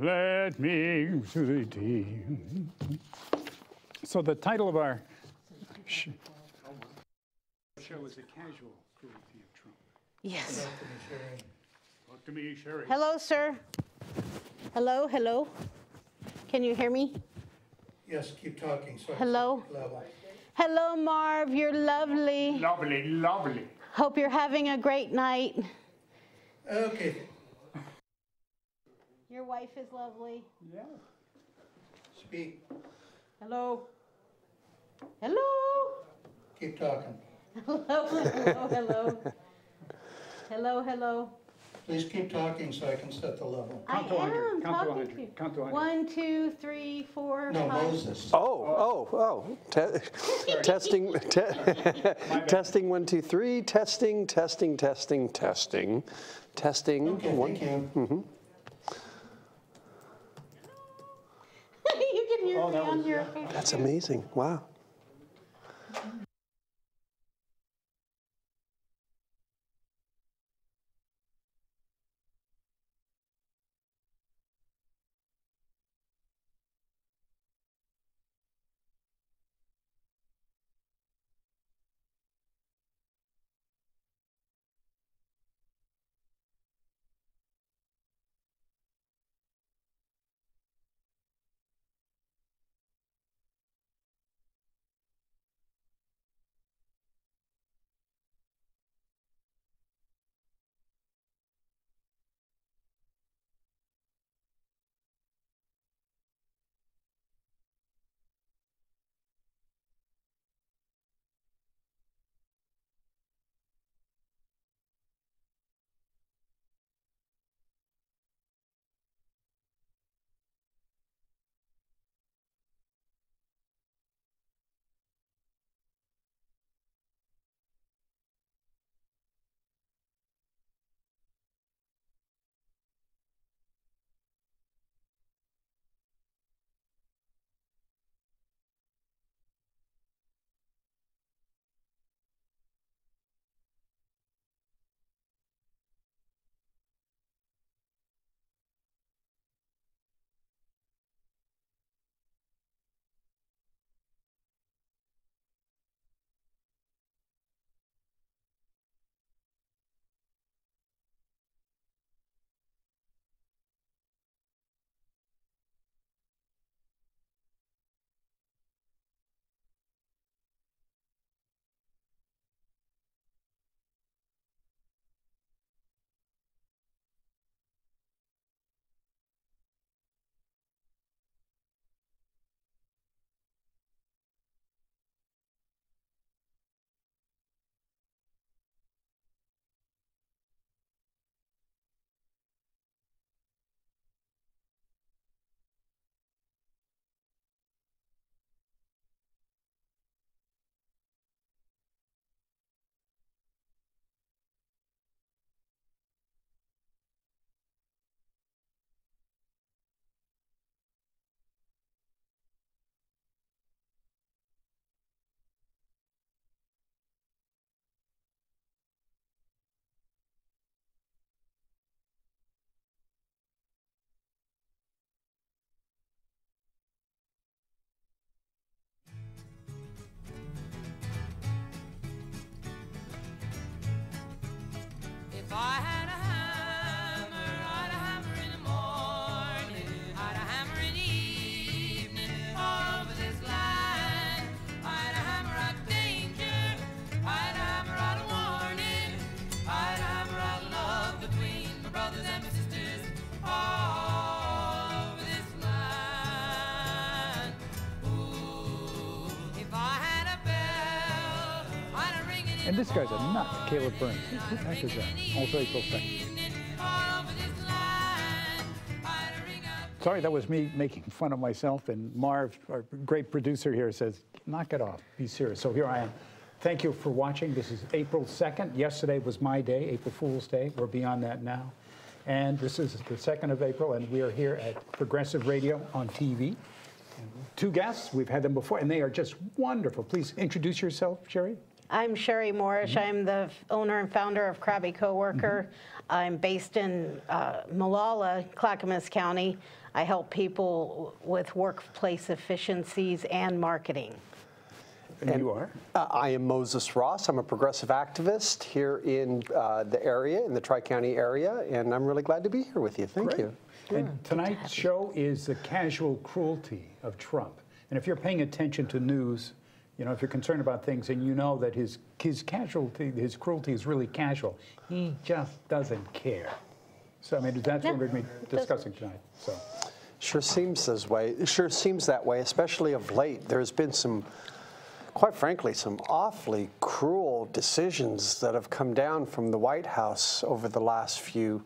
Let me to thee. So the title of our show is A Casual Cruelty of Trump. Yes. Talk to me, Sherry. Hello, sir. Hello, hello. Can you hear me? Yes, keep talking. So Hello. Hello, Marv. You're lovely. Lovely, lovely. Hope you're having a great night. Okay. Your wife is lovely. Yeah. Speak. Hello. Hello. Keep talking. Hello, hello, hello. Hello, hello. Please keep talking so I can set the level. I Count to 100. am Count to talking 100. to you. Count to 100. 1, 2, 3, 4, No, 5. Moses. Testing, testing, 1, 2, 3, testing, testing, testing, testing, testing. Okay, thank you. Mm-hmm. You can hear me on your. That's amazing. Wow. If I had a hammer, I'd a hammer in the morning, I'd a hammer in the evening, all over this land. I'd a hammer out danger, I'd a hammer out a warning, I'd a hammer out love between my brothers and my sisters, all over this land. Ooh, if I had a bell, I'd a ring it in. And this guy's a nut, Caleb Burns. Who the heck is that? Also April 2nd. Sorry, that was me making fun of myself, and Marv, our great producer here, says, knock it off, be serious. So here I am. Thank you for watching. This is April 2nd. Yesterday was my day, April Fool's Day. We're beyond that now. And this is the 2nd of April, and we are here at Progressive Radio on TV. And 2 guests, we've had them before, and they are just wonderful. Please introduce yourself, Sherry. I'm Sherry Morisch. I'm the owner and founder of Krabby Coworker. I'm based in Molalla, Clackamas County. I help people with workplace efficiencies and marketing. And you are? I am Moses Ross. I'm a progressive activist here in the area, in the Tri-County area, and I'm really glad to be here with you. Thank you. And tonight's show is the casual cruelty of Trump. And if you're paying attention to news, you know, if you're concerned about things and you know that his cruelty is really casual, he just doesn't care. So, I mean, that's what we're going to be discussing tonight. So, Sure seems this way. It sure seems that way, especially of late. There's been some, quite frankly, some awfully cruel decisions that have come down from the White House over the last few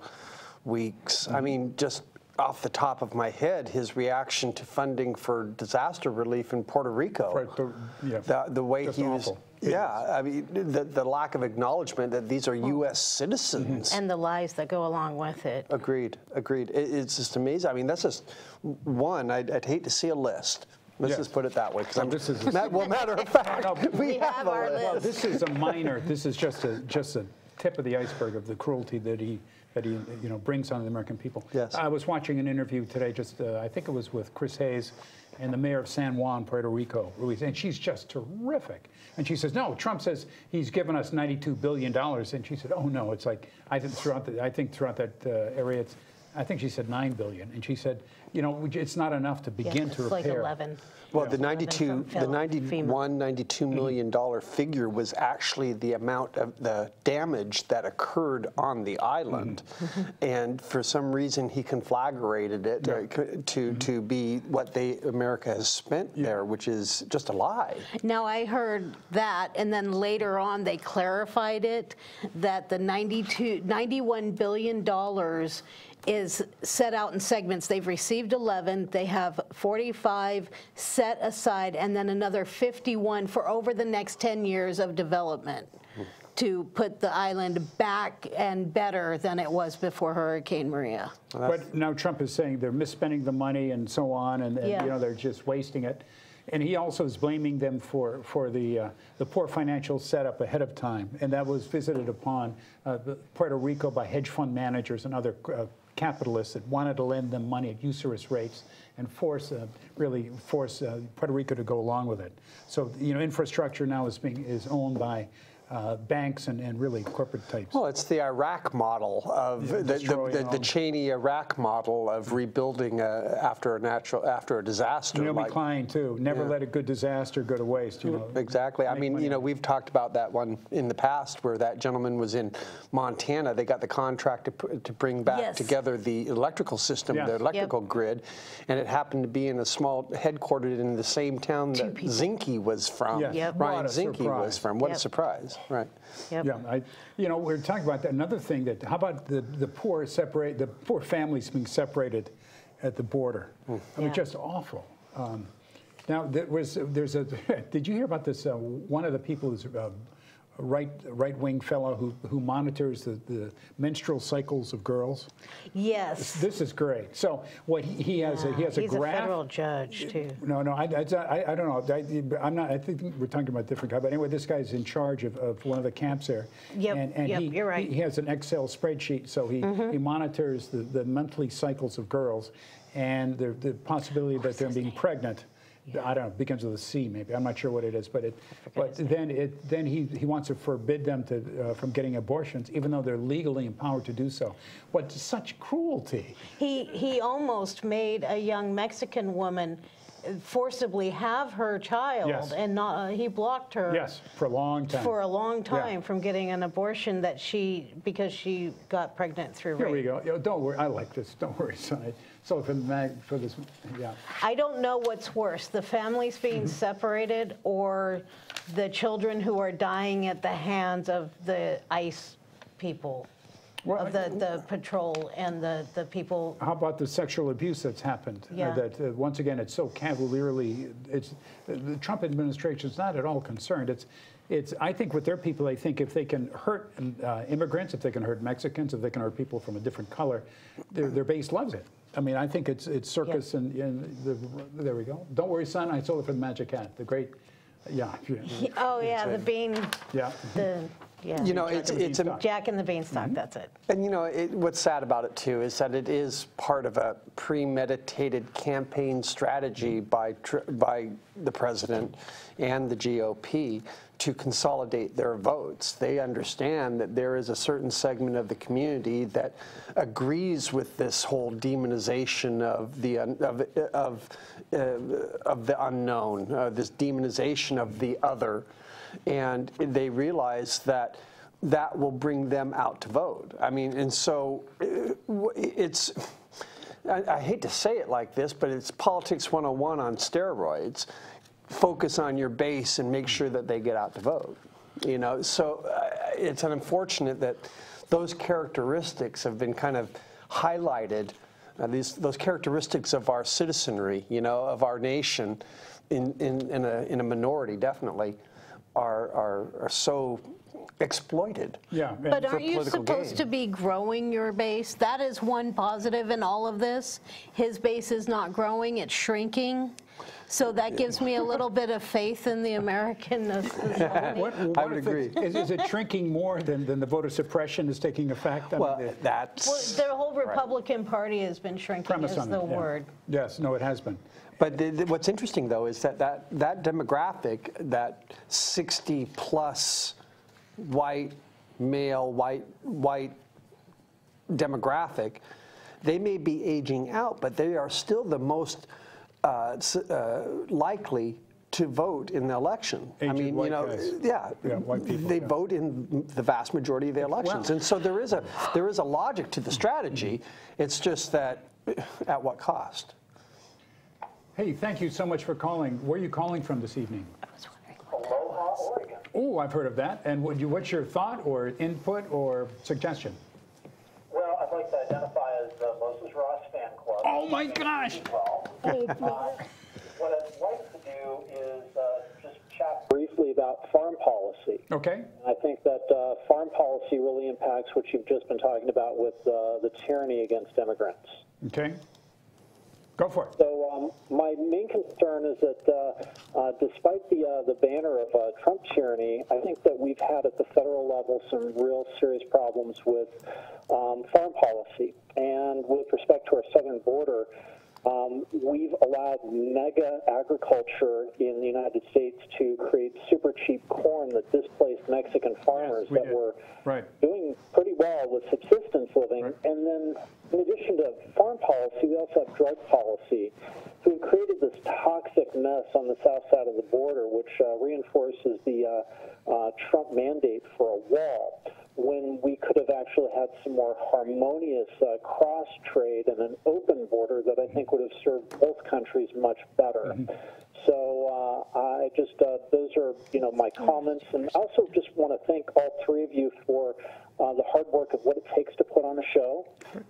weeks. I mean, just off the top of my head, his reaction to funding for disaster relief in Puerto Rico. The way he was, I mean, the lack of acknowledgement that these are U.S. citizens. And the lies that go along with it. Agreed, agreed. It's just amazing. I mean, that's just one. I'd hate to see a list. Let's just put it that way. Because matter of fact, we have our list. Well, this is a minor. This is just a tip of the iceberg of the cruelty that he brings on the American people. Yes. I was watching an interview today. I think it was with Chris Hayes and the mayor of San Juan, Puerto Rico, Ruiz, and she's just terrific. And she says, no, Trump says he's given us $92 billion, and she said, oh no, it's like I think throughout that area, I think she said $9 billion, and she said, you know, it's not enough to begin to repair. It's like 11. Well, the $92 million figure was actually the amount of the damage that occurred on the island, and for some reason he conflagrated it to be what America has spent there, which is just a lie. Now I heard that, and then later on they clarified it that the $91 billion is set out in segments. They've received 11, they have 45 set aside, and then another 51 for over the next 10 years of development to put the island back and better than it was before Hurricane Maria. But now Trump is saying they're misspending the money and so on, and you know, they're just wasting it. And he also is blaming them for the poor financial setup ahead of time, and that was visited upon Puerto Rico by hedge fund managers and other capitalists that wanted to lend them money at usurious rates and really force Puerto Rico to go along with it. So, you know, infrastructure now is owned by banks and really corporate types. Well, it's the Iraq model of the Cheney Iraq model of rebuilding after a disaster. You know, McCline too. Never let a good disaster go to waste. You know, exactly. I mean, you know, we've talked about that one in the past where that gentleman was in Montana. They got the contract to bring back together the electrical system, the electrical grid, and it happened to be in a small headquartered in the same town that Zinke was from. Ryan Zinke was from. What a surprise. Right. Yeah. You know, we're talking about that. Another thing how about the poor families being separated at the border? I mean, just awful. Now did you hear about this? One of the people is a right-wing fellow who monitors the menstrual cycles of girls. Yes. This is great. So what he has a graph. He's a federal judge too. No, I don't know. I'm not. I think we're talking about a different guy. But anyway, this guy's in charge of one of the camps there. And you're right. He has an Excel spreadsheet, so he monitors the monthly cycles of girls and the possibility that they're being pregnant. I don't know, begins with a C maybe. I'm not sure what it is, but then he wants to forbid them from getting abortions, even though they're legally empowered to do so. What such cruelty! He almost made a young Mexican woman forcibly have her child, and he blocked her. Yes, for a long time. For a long time from getting an abortion because she got pregnant through rape. Here we go. You know, don't worry. I like this. Don't worry, son. So for this, I don't know what's worse: the families being separated, or the children who are dying at the hands of the ICE people. Of the patrol and the people. How about the sexual abuse that's happened? That once again, it's so cavalierly. The Trump administration is not at all concerned. I think with their people, they think if they can hurt immigrants, if they can hurt Mexicans, if they can hurt people from a different color, their base loves it. I mean, I think it's circus and there we go. Don't worry, son. I sold it for the Magic Hat. The great, the bean. Yeah. You know, Jack and it's a, Beanstalk. Jack and the Beanstalk, that's it. and you know, what's sad about it too is that it is part of a premeditated campaign strategy by the president and the GOP to consolidate their votes. They understand that there is a certain segment of the community that agrees with this whole demonization of the unknown, this demonization of the other. And they realize that that will bring them out to vote. I mean, and so it's, I hate to say it like this, but it's politics 101 on steroids. Focus on your base and make sure that they get out to vote. You know, so it's unfortunate that those characteristics have been kind of highlighted, those characteristics of our citizenry, you know, of our nation in a minority, definitely, are so exploited. Yeah. But for aren't you political supposed gain. to be growing your base? That is one positive in all of this. His base is not growing, it's shrinking. So that gives me a little bit of faith in the American society. I would agree. Is it shrinking more than the voter suppression is taking effect? I Well, mean, that's... Well, the whole Republican Party has been shrinking premise is on the it, yeah. word. Yes, no, it has been. But what's interesting, though, is that demographic, that 60-plus white, male, white demographic, they may be aging out, but they are still the most likely to vote in the election. Aged I mean, white you know, guys. yeah, white people, they yeah. vote in the vast majority of the elections, and so there is a logic to the strategy. It's just that at what cost? Hey, thank you so much for calling. Where are you calling from this evening? Aloha, Oregon. Oh, I've heard of that. And what's your thought or input or suggestion? Well, I'd like to identify as the Moses Ross fan club. Oh my gosh! Well, what I'd like to do is just chat briefly about farm policy. Okay. I think that farm policy really impacts what you've just been talking about with the tyranny against immigrants. Okay. Go for it. So my main concern is that despite the banner of Trump tyranny, I think that we've had at the federal level some real serious problems with farm policy. And with respect to our southern border, we've allowed mega agriculture in the United States to create super cheap corn that displaced Mexican farmers we that did. were Right. doing pretty well with subsistence living. Right. And then in addition to farm policy, we also have drug policy. So we've created this toxic mess on the south side of the border, which reinforces the Trump mandate for a wall, when we could have actually had some more harmonious cross-trade and an open border that I think would have served both countries much better. So I just, those are, my comments. And I also just want to thank all three of you for the hard work of what it takes to put on a show,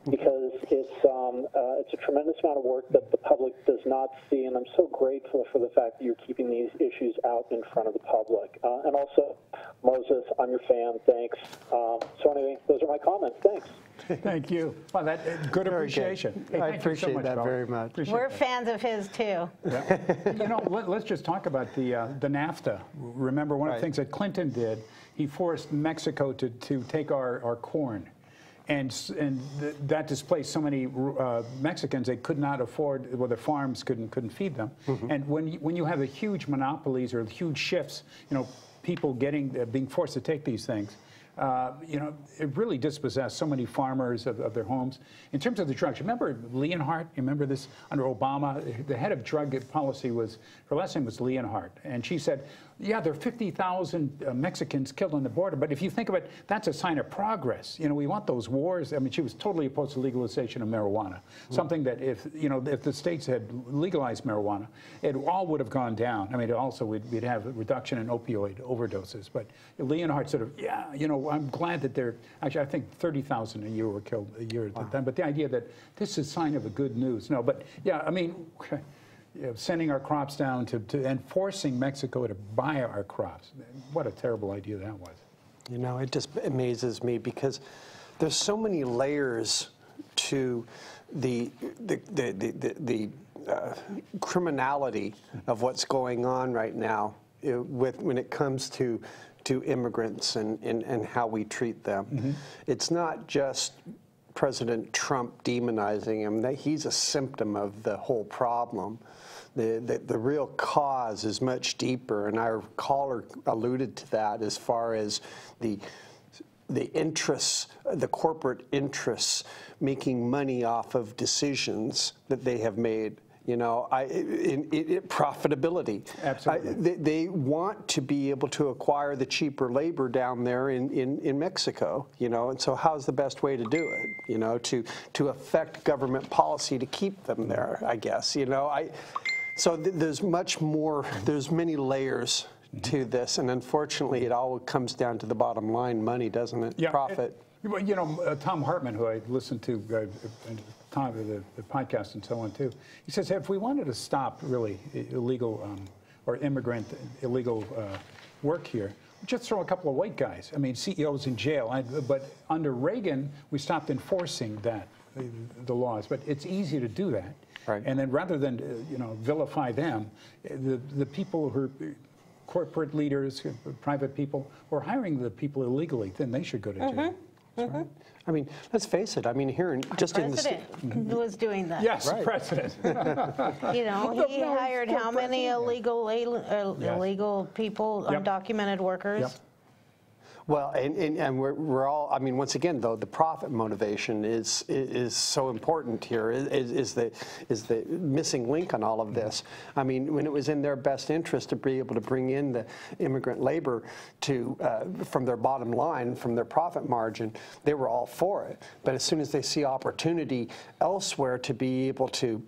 because it's a tremendous amount of work that the public does not see, and I'm so grateful for the fact that you're keeping these issues out in front of the public. And also, Moses, I'm your fan. Thanks. So anyway, those are my comments. Thanks. Thank you. Well, that good Very appreciation. good. Hey, I thank you so appreciate much, that Paul. very much. Appreciate We're that. fans of his, too. Let's just talk about the NAFTA. Remember, one of the Right. things that Clinton did, he forced Mexico to take our corn. And that displaced so many Mexicans, they could not afford, well, their farms couldn't feed them. And when you have a huge monopolies or huge shifts, people being forced to take these things, it really dispossessed so many farmers of their homes. In terms of the drugs, remember Leonhardt? Remember this under Obama? The head of drug policy her last name was Leonhardt. And she said, yeah, there are 50,000 Mexicans killed on the border, but if you think of it, that's a sign of progress. We want those wars. I mean, she was totally opposed to legalization of marijuana, something that if the states had legalized marijuana, it all would have gone down. I mean, also we'd have a reduction in opioid overdoses. But Leonhardt sort of, I'm glad that actually, I think 30,000 a year were killed a year at the time. But the idea that this is a sign of a good news. No, but yeah, I mean, sending our crops down and forcing Mexico to buy our crops. What a terrible idea that was. It just amazes me because there's so many layers to the criminality of what's going on right now when it comes to to immigrants and how we treat them. It's not just President Trump demonizing him. That he's a symptom of the whole problem. The real cause is much deeper, and our caller alluded to that as far as the interests, the corporate interests, making money off of decisions that they have made. You know, profitability. Absolutely. They want to be able to acquire the cheaper labor down there in Mexico, you know, and so how's the best way to do it, you know, to affect government policy to keep them there, I guess, you know. So there's much more, there's many layers to this, and unfortunately it all comes down to the bottom line, money, doesn't it? Yeah, Profit. You know, Tom Hartman, who I listened to the podcast and so on too, he says if we wanted to stop really illegal or immigrant illegal work here, just throw a couple of white guys. I mean, CEOs in jail. But under Reagan, we stopped enforcing that, the laws. But it's easy to do that. Right. And then rather than you know, vilify them, the people who are corporate leaders, private people, who are hiring the people illegally, then they should go to jail. Right. I mean, let's face it. I mean, here just in the President was doing that. Yes, Right. President. You know, he hired how many illegal people, Yep. undocumented workers? Yep. Well, and we're all, I mean, once again, though, the profit motivation is so important here, is the missing link on all of this. I mean, when it was in their best interest to be able to bring in the immigrant labor to from their bottom line, from their profit margin, they were all for it. But as soon as they see opportunity elsewhere to be able to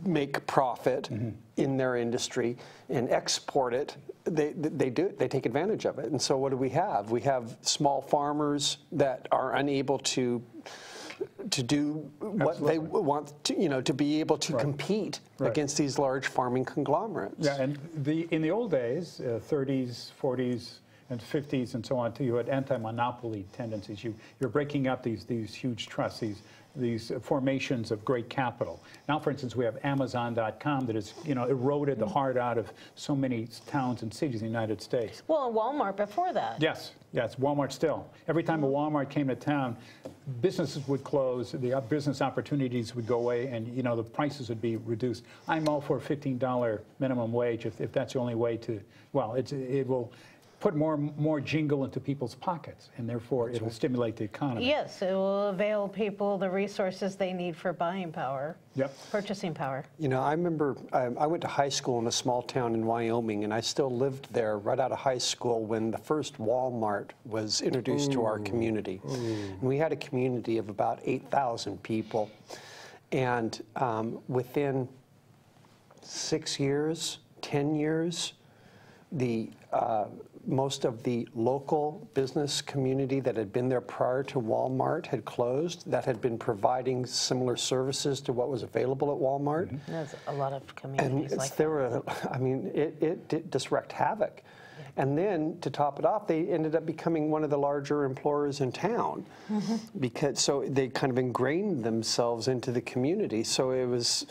make profit in their industry and export it, they take advantage of it. And so what do we have? We have small farmers that are unable to do what they want to, you know, to be able to compete against these large farming conglomerates. Yeah, and in the old days, 30s, 40s, and 50s, and so on, too, you had anti-monopoly tendencies. You're breaking up these huge trusts, these formations of great capital. Now, for instance, we have Amazon.com that has, you know, eroded the heart out of so many towns and cities in the United States. Well, and Walmart before that. Yes, Walmart still. Every time a Walmart came to town, businesses would close, the business opportunities would go away, and, you know, the prices would be reduced. I'm all for $15 minimum wage if that's the only way to, well, it will put more jingle into people's pockets, and therefore it will stimulate the economy. Yes, it will avail people the resources they need for buying power, purchasing power. You know, I remember I went to high school in a small town in Wyoming, and I still lived there right out of high school when the first Walmart was introduced to our community. And we had a community of about 8,000 people. And within 6 years, 10 years, most of the local business community that had been there prior to Walmart had closed, that had been providing similar services to what was available at Walmart. There's a lot of communities And like there were, I mean, it just wreaked havoc. And then, to top it off, they ended up becoming one of the larger employers in town, because so they kind of ingrained themselves into the community. So it was.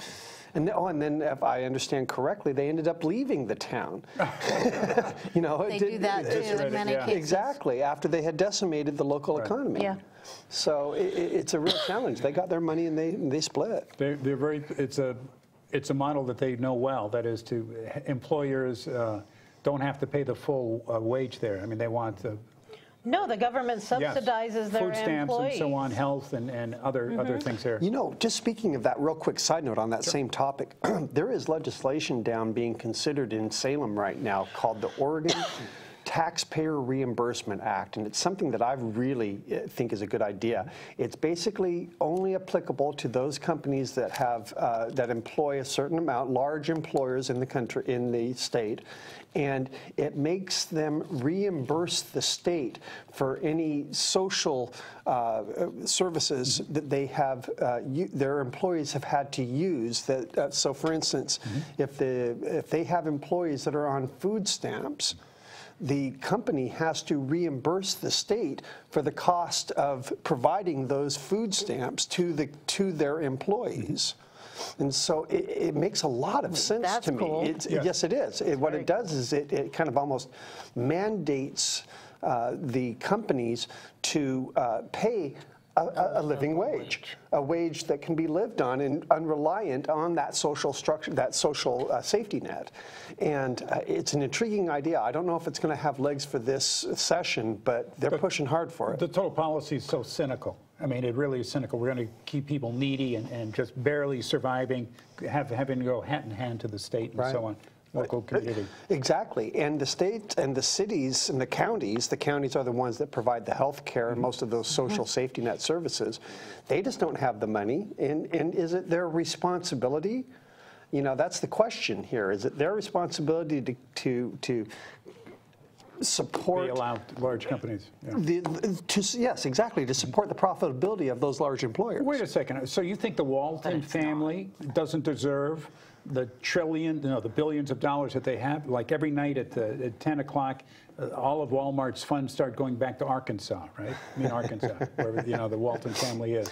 And then, if I understand correctly, they ended up leaving the town. You know, They do that too in many cases. Exactly, after they had decimated the local economy. Yeah. So it's a real challenge. They got their money and they split. They're very. It's a model that they know well. That is, to employers don't have to pay the full wage there. I mean, they want No, the government subsidizes their food stamps employees. and so on, health and other things there. You know, just speaking of that, real quick side note on that same topic, there is legislation down being considered in Salem right now called the Oregon Taxpayer Reimbursement Act, and it's something that I really think is a good idea. It's basically only applicable to those companies that have that employ a certain amount, large employers in the country, in the state, and it makes them reimburse the state for any social services that they have, their employees have had to use. That so, for instance, if they have employees that are on food stamps, the company has to reimburse the state for the cost of providing those food stamps to their employees. And so it makes a lot of sense That's to me. cool. Yes, it is. What it does is it kind of almost mandates the companies to pay a living wage, a wage that can be lived on and unreliant on that social structure, that social safety net. And it's an intriguing idea. I don't know if it's going to have legs for this session, but they're pushing hard for it. The total policy is so cynical. I mean, it really is cynical. We're going to keep people needy and just barely surviving, having to go hand in hand to the state and so on. Local community. Exactly. And the states and the cities and the counties are the ones that provide the health care and most of those social safety net services. They just don't have the money. And is it their responsibility? You know, that's the question here. Is it their responsibility to support... They allow large companies. Yes, exactly, to support the profitability of those large employers. Wait a second. So you think the Walton family doesn't deserve the the billions of dollars that they have? Like every night at 10 o'clock, all of Walmart's funds start going back to Arkansas, right? I mean, Arkansas, where the Walton family is.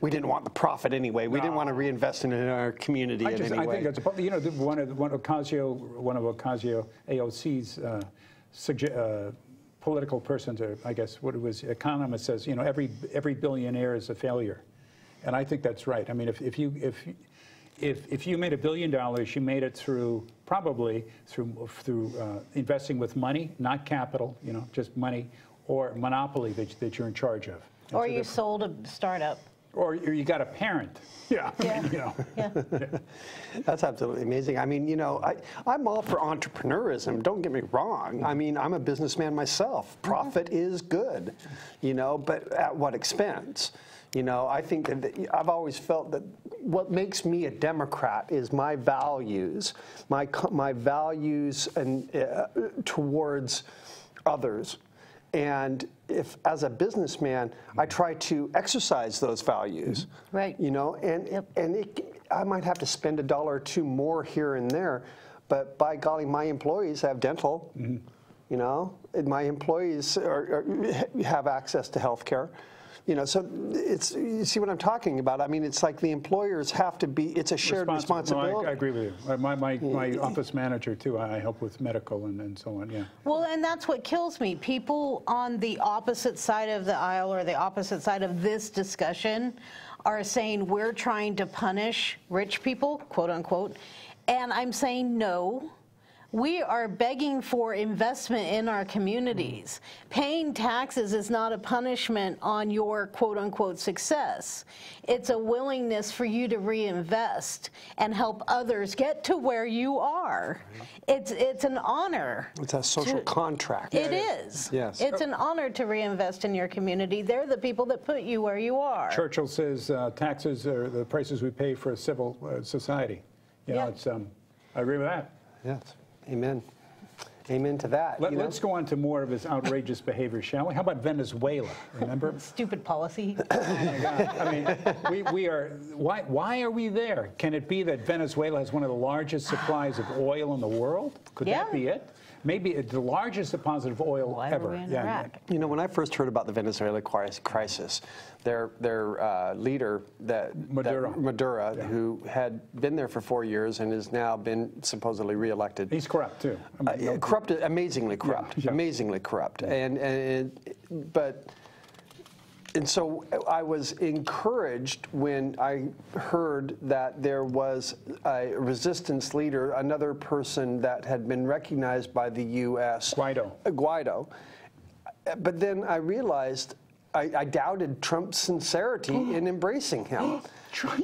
We didn't want the profit anyway. We didn't want to reinvest in our community in any way. I think that's, one of Ocasio AOC's political persons, or I guess what it was, economist says, every billionaire is a failure, and I think that's right. I mean, if you made $1 billion, you made it probably through investing with money, not capital, just money, or monopoly that you're in charge of. Or you sold a startup. Or you got a parent. Yeah. That's absolutely amazing. I mean, I'm all for entrepreneurism. Don't get me wrong. I mean, I'm a businessman myself. Profit is good, but at what expense? I think that I've always felt that what makes me a Democrat is my values, my values and towards others. And if, as a businessman, I try to exercise those values, right? I might have to spend $1 or $2 more here and there, but by golly, my employees have dental. And my employees have access to health care. So you see what I'm talking about? I mean, it's like the employers have to be, it's a shared responsibility. No, I agree with you. My office manager, too, I help with medical and so on, yeah. Well, and that's what kills me. People on the opposite side of the aisle or the opposite side of this discussion are saying we're trying to punish rich people, quote unquote, and I'm saying no. We are begging for investment in our communities. Paying taxes is not a punishment on your quote-unquote success. It's a willingness for you to reinvest and help others get to where you are. It's an honor. It's a social contract. It is. Yes. It's an honor to reinvest in your community. They're the people that put you where you are. Churchill says taxes are the prices we pay for a civil society. I agree with that. Yes. Amen. Amen to that. Let's go on to more of his outrageous behavior, shall we? How about Venezuela? Remember? Stupid policy. Oh my God. I mean, we are. Why are we there? Can it be that Venezuela has one of the largest supplies of oil in the world? Could that be it? Maybe it's the largest deposit of oil ever. Why are we in Iraq? When I first heard about the Venezuela crisis, their leader, Maduro, who had been there for 4 years and has now been supposedly reelected. He's corrupt too. Corrupt, amazingly corrupt, amazingly corrupt, And so I was encouraged when I heard that there was a resistance leader, another person that had been recognized by the U.S. Guaido. But then I realized I doubted Trump's sincerity in embracing him. Trump?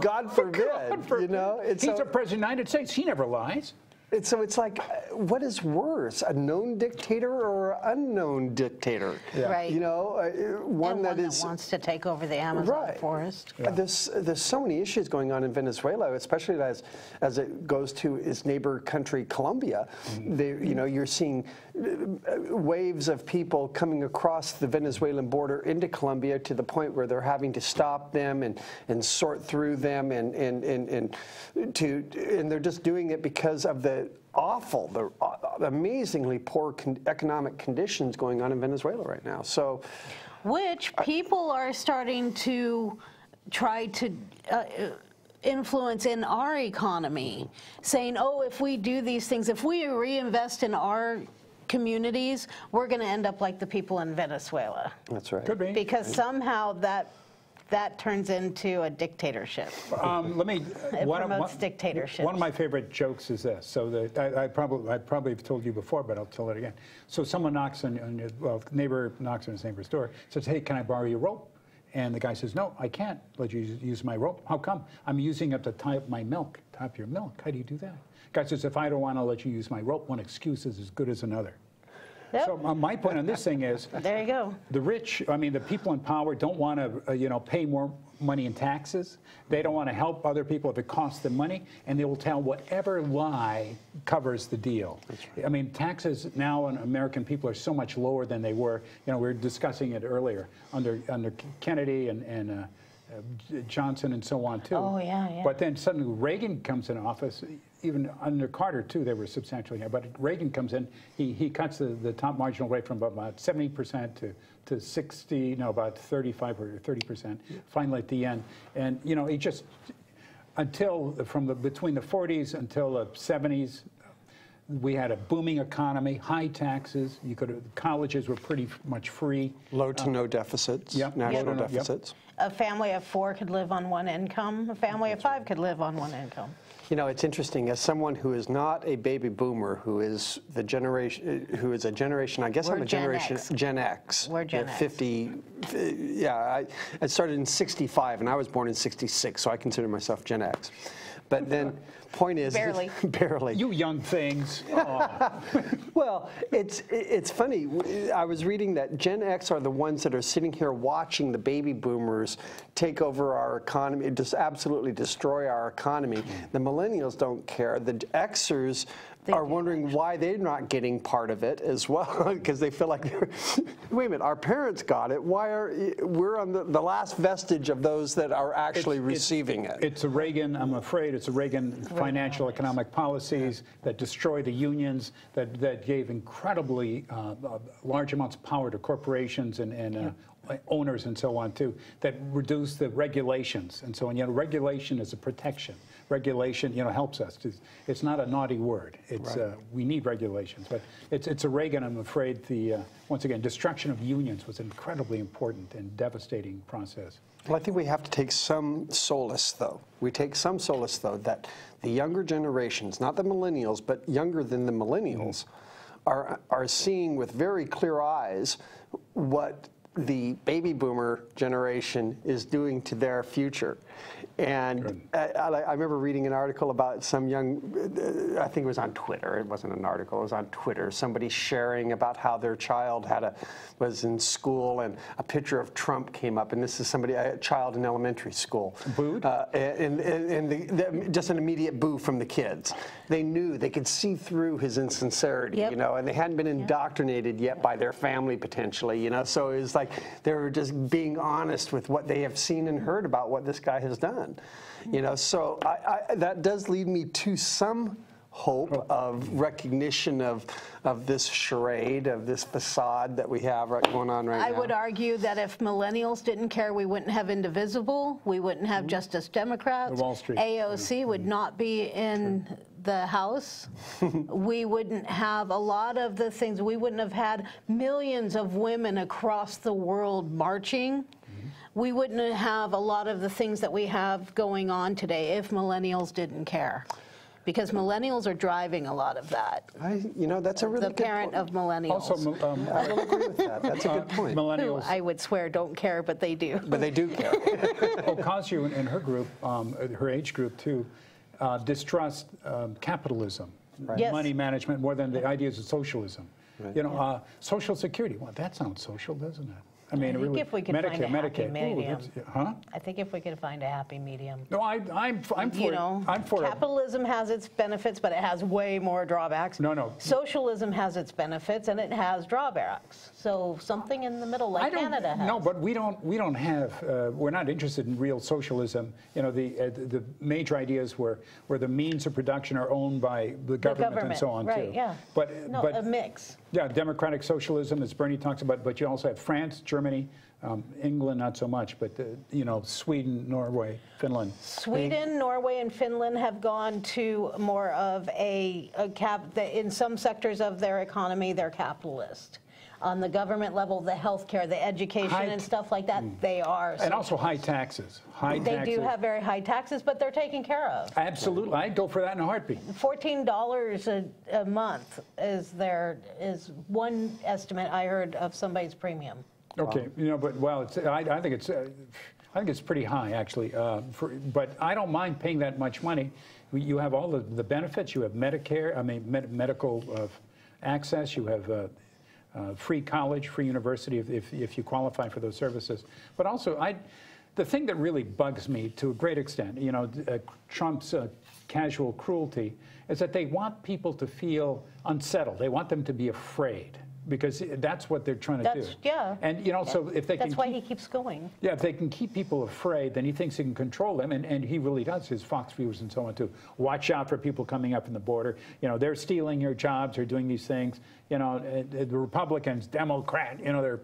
God forbid. He's the president of the United States. He never lies. So it's like, what is worse, a known dictator or an unknown dictator? Right. One that wants to take over the Amazon forest. Yeah. There's so many issues going on in Venezuela, especially as it goes to its neighbor country, Colombia. You're seeing waves of people coming across the Venezuelan border into Colombia to the point where they're having to stop them and sort through them and they're just doing it because of the amazingly poor economic conditions going on in Venezuela right now. So, which people are starting to try to influence in our economy, saying, oh, if we do these things, if we reinvest in our communities, we're going to end up like the people in Venezuela. That's right. Could be. Because somehow that turns into a dictatorship. Let me. It promotes dictatorship. One of my favorite jokes is this. So I probably have told you before, but I'll tell it again. So someone knocks on your neighbor knocks on his neighbor's door, says, "Hey, can I borrow your rope?" And the guy says, "No, I can't let you use my rope. How come? I'm using it to tie up my milk. Tie up your milk. How do you do that?" The guy says, "If I don't want to let you use my rope, one excuse is as good as another." Yep. So my point on this thing is, There you go. the rich, I mean, the people in power don't want to, pay more money in taxes. They don't want to help other people if it costs them money, and they will tell whatever lie covers the deal. I mean, taxes now on American people are so much lower than they were. We were discussing it earlier under Kennedy and Johnson and so on too. Oh, yeah. But then suddenly Reagan comes in office. Even under Carter, too, they were substantially higher. But Reagan comes in, he cuts the top marginal rate from about 70% to 60, no, about 35 or 30%, finally at the end. And, he just, between the 40s until the 70s, we had a booming economy, high taxes. Colleges were pretty much free. Low to no deficits, national deficits. A family of 4 could live on one income. A family of 5 could live on one income. It's interesting, as someone who is not a baby boomer, who is a generation, I guess I'm a generation, Gen X. We're Gen X. 50, I started in 65, and I was born in 66, so I consider myself Gen X. But then, point is, Barely. barely. You young things. Well, it's funny. I was reading that Gen X are the ones that are sitting here watching the baby boomers take over our economy, just absolutely destroy our economy. The millennials don't care. The Xers are wondering why they're not getting part of it as well, because they feel like, wait a minute, our parents got it. We're on the last vestige of those that are actually receiving it? It's a Reagan, I'm afraid, it's a Reagan financial economic policies that destroy the unions, that gave incredibly large amounts of power to corporations and owners and so on too, that reduce the regulations and so on. Regulation is a protection. Regulation, helps us. It's not a naughty word. It's we need regulations, but it's a Reagan. I'm afraid once again, destruction of unions was an incredibly important and devastating process. Well, I think we have to take some solace, though. That the younger generations, not the millennials, but younger than the millennials, are seeing with very clear eyes what the baby boomer generation is doing to their future. And I remember reading an article about some young, I think it was on Twitter, it wasn't an article, it was on Twitter, somebody sharing about how their child was in school and a picture of Trump came up, and this is a child in elementary school. Booed? And just an immediate boo from the kids. They knew, they could see through his insincerity, and they hadn't been indoctrinated yet by their family potentially, so it was like they were just being honest with what they have seen and heard about what this guy has done. So that does lead me to some hope of recognition of this charade, of this facade that we have going on right now. I would argue that if millennials didn't care, we wouldn't have Indivisible, we wouldn't have Justice Democrats, Wall Street. AOC would not be in the House. We wouldn't have a lot of the things, we wouldn't have had millions of women across the world marching. We wouldn't have a lot of the things that we have going on today if millennials didn't care. Because millennials are driving a lot of that. That's a really good point. The parent of millennials. Also, I will agree with that. That's a good point. Who millennials. I would swear don't care, but they do. But they do care. Ocasio and her group, her age group too, distrust capitalism, Yes. money management more than the ideas of socialism. Social security. Well, that sounds social, doesn't it? I mean, I think really, if we could find a happy Medicaid. medium. Huh? I think if we could find a happy medium. No, I'm for it. I'm for it. Capitalism has its benefits, but it has way more drawbacks. No. Socialism has its benefits, and it has drawbacks. So something in the middle, like Canada has. No, but we don't have. We're not interested in real socialism. The major ideas where the means of production are owned by the government and so on right, too. Yeah. But a mix. Yeah, democratic socialism, as Bernie talks about. But you also have France, Germany, England, not so much, but you know, Sweden, Norway, Finland. Sweden, Norway, and Finland have gone to more of a in some sectors of their economy, they're capitalist. On the government level, the healthcare, the education, and stuff like that, they are. And also high taxes. They do have very high taxes, but they're taken care of. Absolutely, I'd go for that in a heartbeat. $14 a month is one estimate I heard of somebody's premium. Okay, you know, but well, I think it's pretty high actually. But I don't mind paying that much money. You have all the benefits. You have Medicare. I mean, medical access. You have free college, free university if you qualify for those services. But also, the thing that really bugs me to a great extent, you know, Trump's casual cruelty, is that they want people to feel unsettled. They want them to be afraid, because that's what they're trying to do. Yeah. And, you know, so if they That's why he keeps going. Yeah, if they can keep people afraid, then he thinks he can control them, and he really does, his Fox viewers and so on, too. Watch out for people coming up in the border. You know, they're stealing your jobs, they're doing these things. You know, the Republicans, Democrat, you know,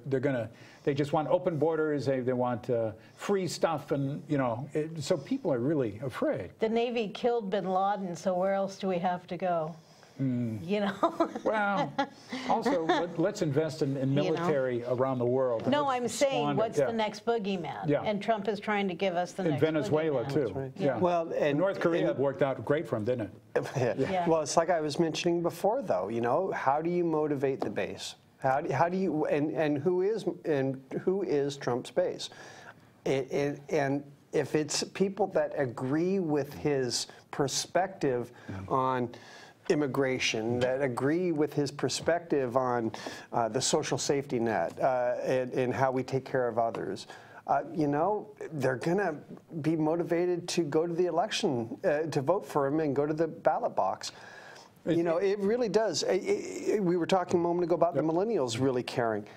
they just want open borders, they want free stuff, and, you know, so people are really afraid. The Navy killed bin Laden, so where else do we have to go? You know? Well, also, let's invest in military around the world. No, I'm saying, what's the next boogeyman? Yeah. And Trump is trying to give us the next Venezuela, boogeyman. too. Right. Yeah. Well, and North Korea worked out great for him, didn't it? Yeah. Well, it's like I was mentioning before, though. You know, how do you motivate the base? How do you and who is Trump's base? And if it's people that agree with his perspective on immigration, that agree with his perspective on the social safety net and how we take care of others, you know, they're going to be motivated to go to the election, to vote for him and go to the ballot box. You know, it really does. We were talking a moment ago about the millennials really caring.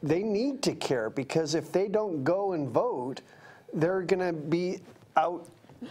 They need to care, because if they don't go and vote, they're going to be out.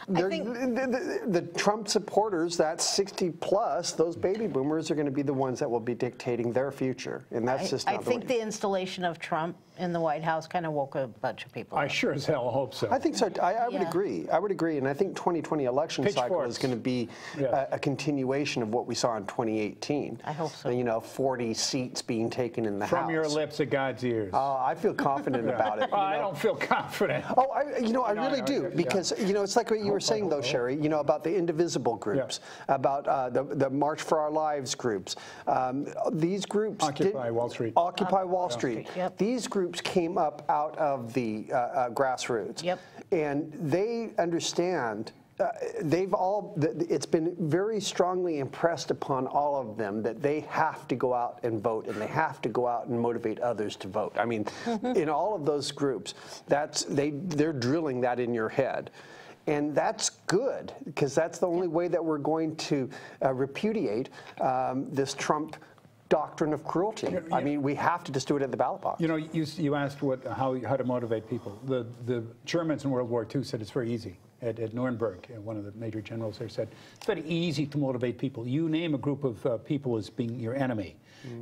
The Trump supporters, that's 60 plus, those baby boomers are going to be the ones that will be dictating their future, and that's just not I think the installation of Trump in the White House kind of woke a bunch of people up. I sure as hell hope so. I think so. I would agree. I would agree, and I think 2020 election cycle is going to be a continuation of what we saw in 2018. I hope so. You know, 40 seats being taken in the House. From your lips to God's ears. I feel confident about it. I don't feel confident. Oh, I really do, because you know, it's like what you were saying though, Sherry. You know, about the indivisible groups, about the March for Our Lives groups. These groups Occupy Wall Street. Occupy Wall Street. Yep. These groups came up out of the grassroots, and they understand. It's been very strongly impressed upon all of them that they have to go out and vote, and they have to go out and motivate others to vote. I mean, in all of those groups, they're drilling that in your head. And that's good, because that's the only way that we're going to repudiate this Trump doctrine of cruelty. I mean, we have to just do it at the ballot box. You know, you asked how to motivate people. The Germans in World War II said it's very easy. At Nuremberg, one of the major generals there said, it's very easy to motivate people. You name a group of people as being your enemy,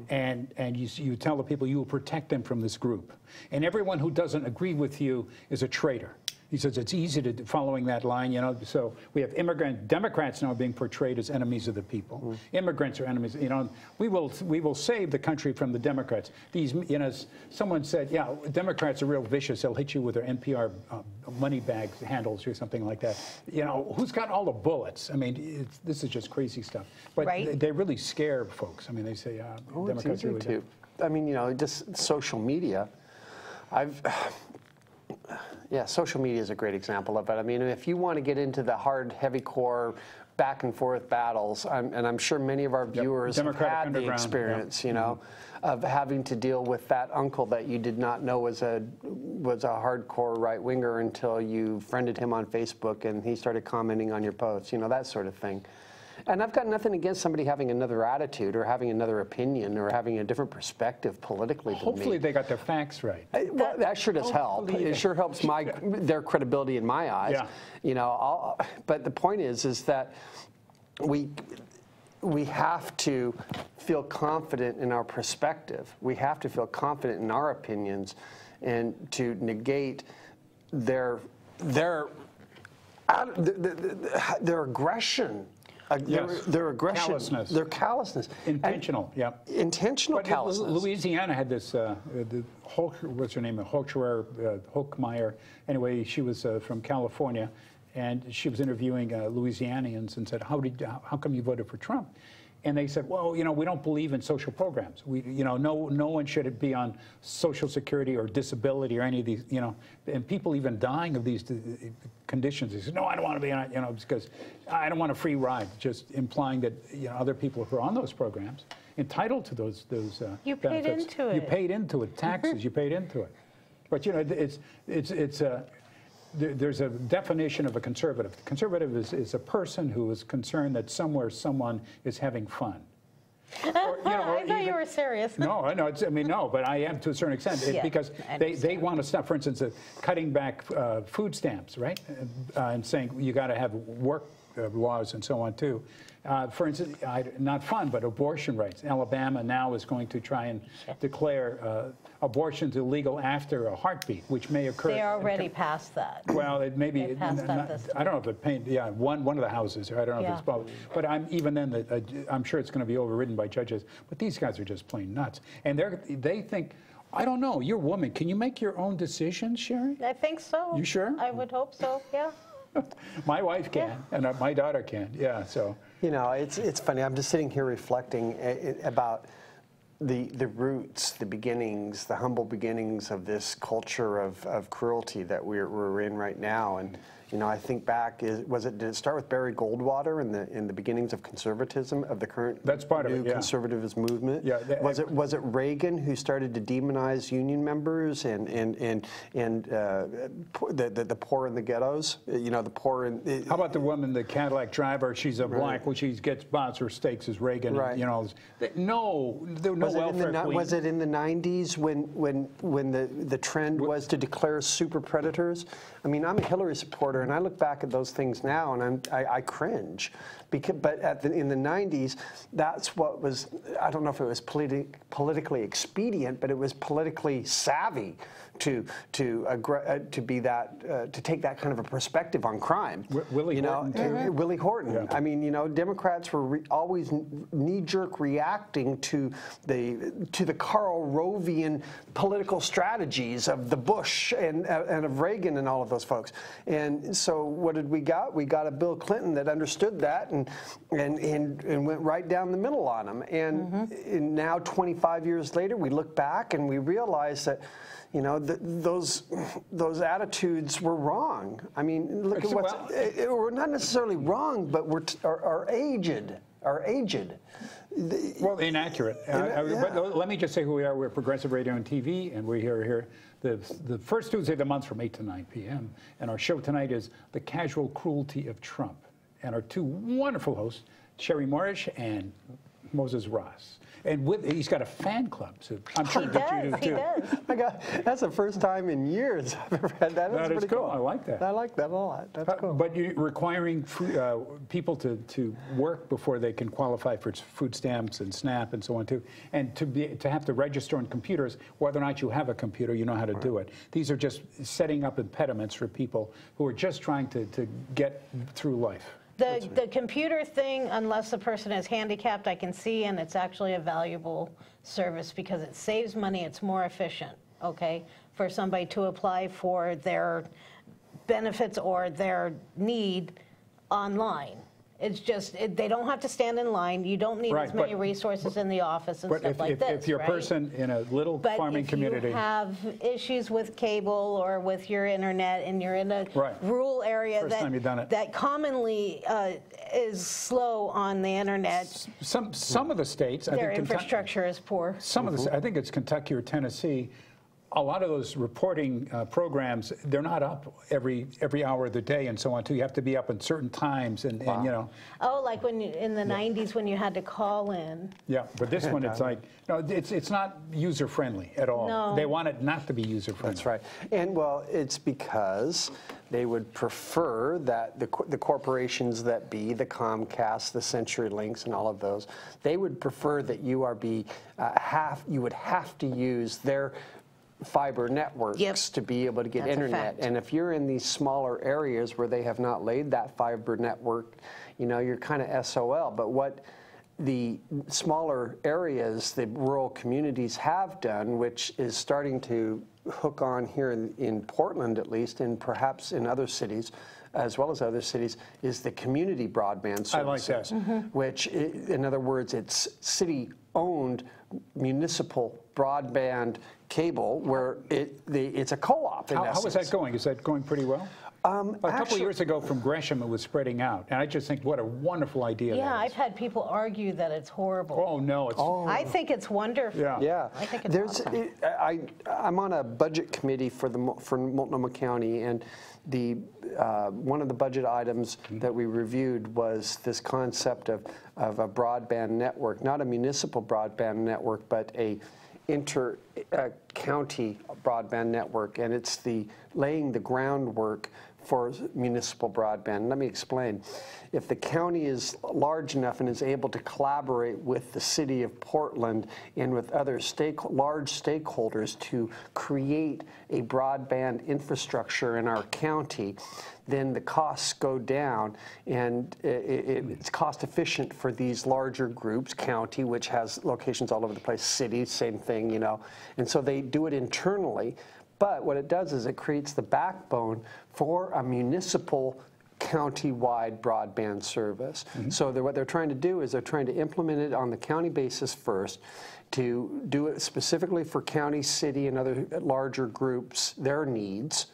and you tell the people you will protect them from this group. And everyone who doesn't agree with you is a traitor. He says it's easy to following that line, you know. So we have Democrats now being portrayed as enemies of the people. Immigrants are enemies. You know, we will save the country from the Democrats. These, you know, someone said, yeah, Democrats are real vicious. They'll hit you with their NPR money bag handles or something like that. You know, who's got all the bullets? I mean, this is just crazy stuff. But they really scare folks. I mean, they say Democrats really do. I mean, you know, just social media. Yeah, social media is a great example of it. I mean, if you want to get into the hard, heavy core, back and forth battles, and I'm sure many of our viewers have had the experience, you know, of having to deal with that uncle that you did not know was a hardcore right winger until you friended him on Facebook and he started commenting on your posts, you know, that sort of thing. And I've got nothing against somebody having another attitude or having another opinion or having a different perspective politically than me. Hopefully they got their facts right. Well, that sure does help. It sure helps their credibility in my eyes. Yeah. You know, but the point is that we have to feel confident in our perspective. We have to feel confident in our opinions. and to negate their aggression. Their aggression, callousness. their callousness, Intentional, yeah. Intentional But callousness. Louisiana had this, what's her name, Hochmeyer. Anyway, she was from California, and she was interviewing Louisianians and said, how come you voted for Trump? And they said, well, you know, we don't believe in social programs. No one should be on Social Security or disability or any of these, and people even dying of these conditions. They said, no, I don't want to be on it, because I don't want a free ride, just implying that, other people who are on those programs entitled to those You benefits. paid into it. You paid into it, taxes, you paid into it. But, there's a definition of a conservative. Conservative is a person who is concerned that somewhere someone is having fun. Or, I thought you were serious. No, I know. No, but I am to a certain extent Yeah, because they want to stop, for instance, cutting back food stamps, right? And saying you got to have work laws and so on too. For instance, not fun, but abortion rights. Alabama now is going to try and declare abortions illegal after a heartbeat, which may occur. They already passed that. Well, it may be. They passed that this I don't know if it paid. Yeah, one of the houses. I don't know if it's public. But even then, I'm sure it's going to be overridden by judges. But these guys are just plain nuts, and they think. I don't know. You're a woman. Can you make your own decisions, Sherry? I think so. You sure? I would hope so, yeah. My wife can, and my daughter can. Yeah, so. It's funny. I'm just sitting here reflecting about the roots, the beginnings, the humble beginnings of this culture of cruelty that we're in right now. And I think back. Did it start with Barry Goldwater in the beginnings of conservatism of the current That's part of it, yeah. conservatism movement? Yeah. Was it Reagan who started to demonize union members and the poor in the ghettos? The poor in. How about the woman, the Cadillac driver? She's a black. Well, she gets sponsor stakes as Reagan. Right. No, there were no welfare queens. Was it in the 90s when the trend was to declare super predators? I mean, I'm a Hillary supporter, and I look back at those things now, and I cringe. But in the 90s, that's what was. I don't know if it was politically expedient, but it was politically savvy to be that to take that kind of a perspective on crime. Willie Horton. Willie Horton. Yeah. I mean, Democrats were always knee-jerk reacting to the Karl Rovian political strategies of the Bush and of Reagan and all of those folks. And so what did we got? We got a Bill Clinton that understood that and went right down the middle on them. And now 25 years later, we look back and we realize that those attitudes were wrong. I mean, look at what's we're not necessarily wrong, but are aged. Well, inaccurate. But let me just say who we are. We're Progressive Radio and TV, and we're here the first Tuesday of the month from 8 to 9 p.m. And our show tonight is The Casual Cruelty of Trump. And our two wonderful hosts, Sherry Morisch and Moses Ross. And he's got a fan club, so I'm sure that you do too. He does. That's the first time in years I've ever had that. That's pretty cool. I like that. I like that a lot. That's cool. But you're requiring people to work before they can qualify for food stamps and SNAP and so on too, and to have to register on computers. Whether or not you have a computer, you know how to do it. These are just setting up impediments for people who are just trying to get through life. The computer thing, unless the person is handicapped, I can see, and it's actually a valuable service because it saves money. It's more efficient, okay, for somebody to apply for their benefits or their need online. It's just, they don't have to stand in line. You don't need as many resources in the office and stuff like this, if you're a person in a little farming community. But if you have issues with cable or with your internet and you're in a rural area that commonly is slow on the internet. Some of the states, their infrastructure is poor. Some of the, I think it's Kentucky or Tennessee. A lot of those reporting programs, they're not up every hour of the day and so on too. You have to be up at certain times and Oh, like when in the 90s when you had to call in. Yeah, but this one it's like it's not user friendly at all. No. They want it not to be user friendly. That's right. And well, it's because they would prefer that the corporations that be the Comcast, the CenturyLinks, and all of those, they would prefer that you would have to use their fiber networks to be able to get That's a internet. fact. And if you're in these smaller areas where they have not laid that fiber network, you know, you're kind of SOL. But what the smaller areas, the rural communities have done, which is starting to hook on here in Portland at least, and perhaps in other cities, as well as other cities, is the community broadband services. I like that. Which, in other words, it's city-owned municipal broadband cable where it's a co-op in essence. How is that going? Is that going pretty well? A couple Actually- of years ago from Gresham, it was spreading out. And I just think what a wonderful idea Yeah, that I've is. had people argue that it's horrible. Oh, no. It's, I think it's wonderful. Yeah. Yeah, I think it's awesome. I'm on a budget committee for Multnomah County, and one of the budget items that we reviewed was this concept of a broadband network, not a municipal broadband network, but a inter-county broadband network, and it's laying the groundwork for municipal broadband. Let me explain. If the county is large enough and is able to collaborate with the city of Portland and with other large stakeholders to create a broadband infrastructure in our county, then the costs go down, and it's cost efficient for these larger groups, county, which has locations all over the place, city, same thing, you know, and so they do it internally. But what it does is it creates the backbone for a municipal county-wide broadband service. So what they're trying to do is they're trying to implement it on the county basis first, to do it specifically for county, city, and other larger groups, their needs.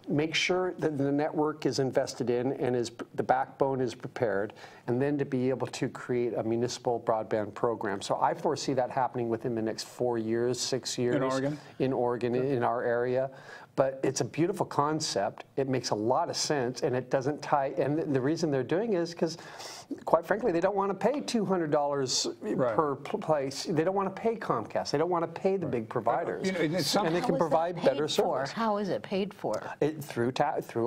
Make sure that the network is invested in and the backbone is prepared, and then to be able to create a municipal broadband program. So I foresee that happening within the next 4 years, 6 years. In Oregon? In Oregon, in our area. But it's a beautiful concept. It makes a lot of sense, and it doesn't tie. And the reason they're doing it is because, quite frankly, they don't want to pay $200 per place. They don't want to pay Comcast. They don't want to pay the big providers. You know, and it's some- and they How can is that provide paid better for? service. How is it paid for? Through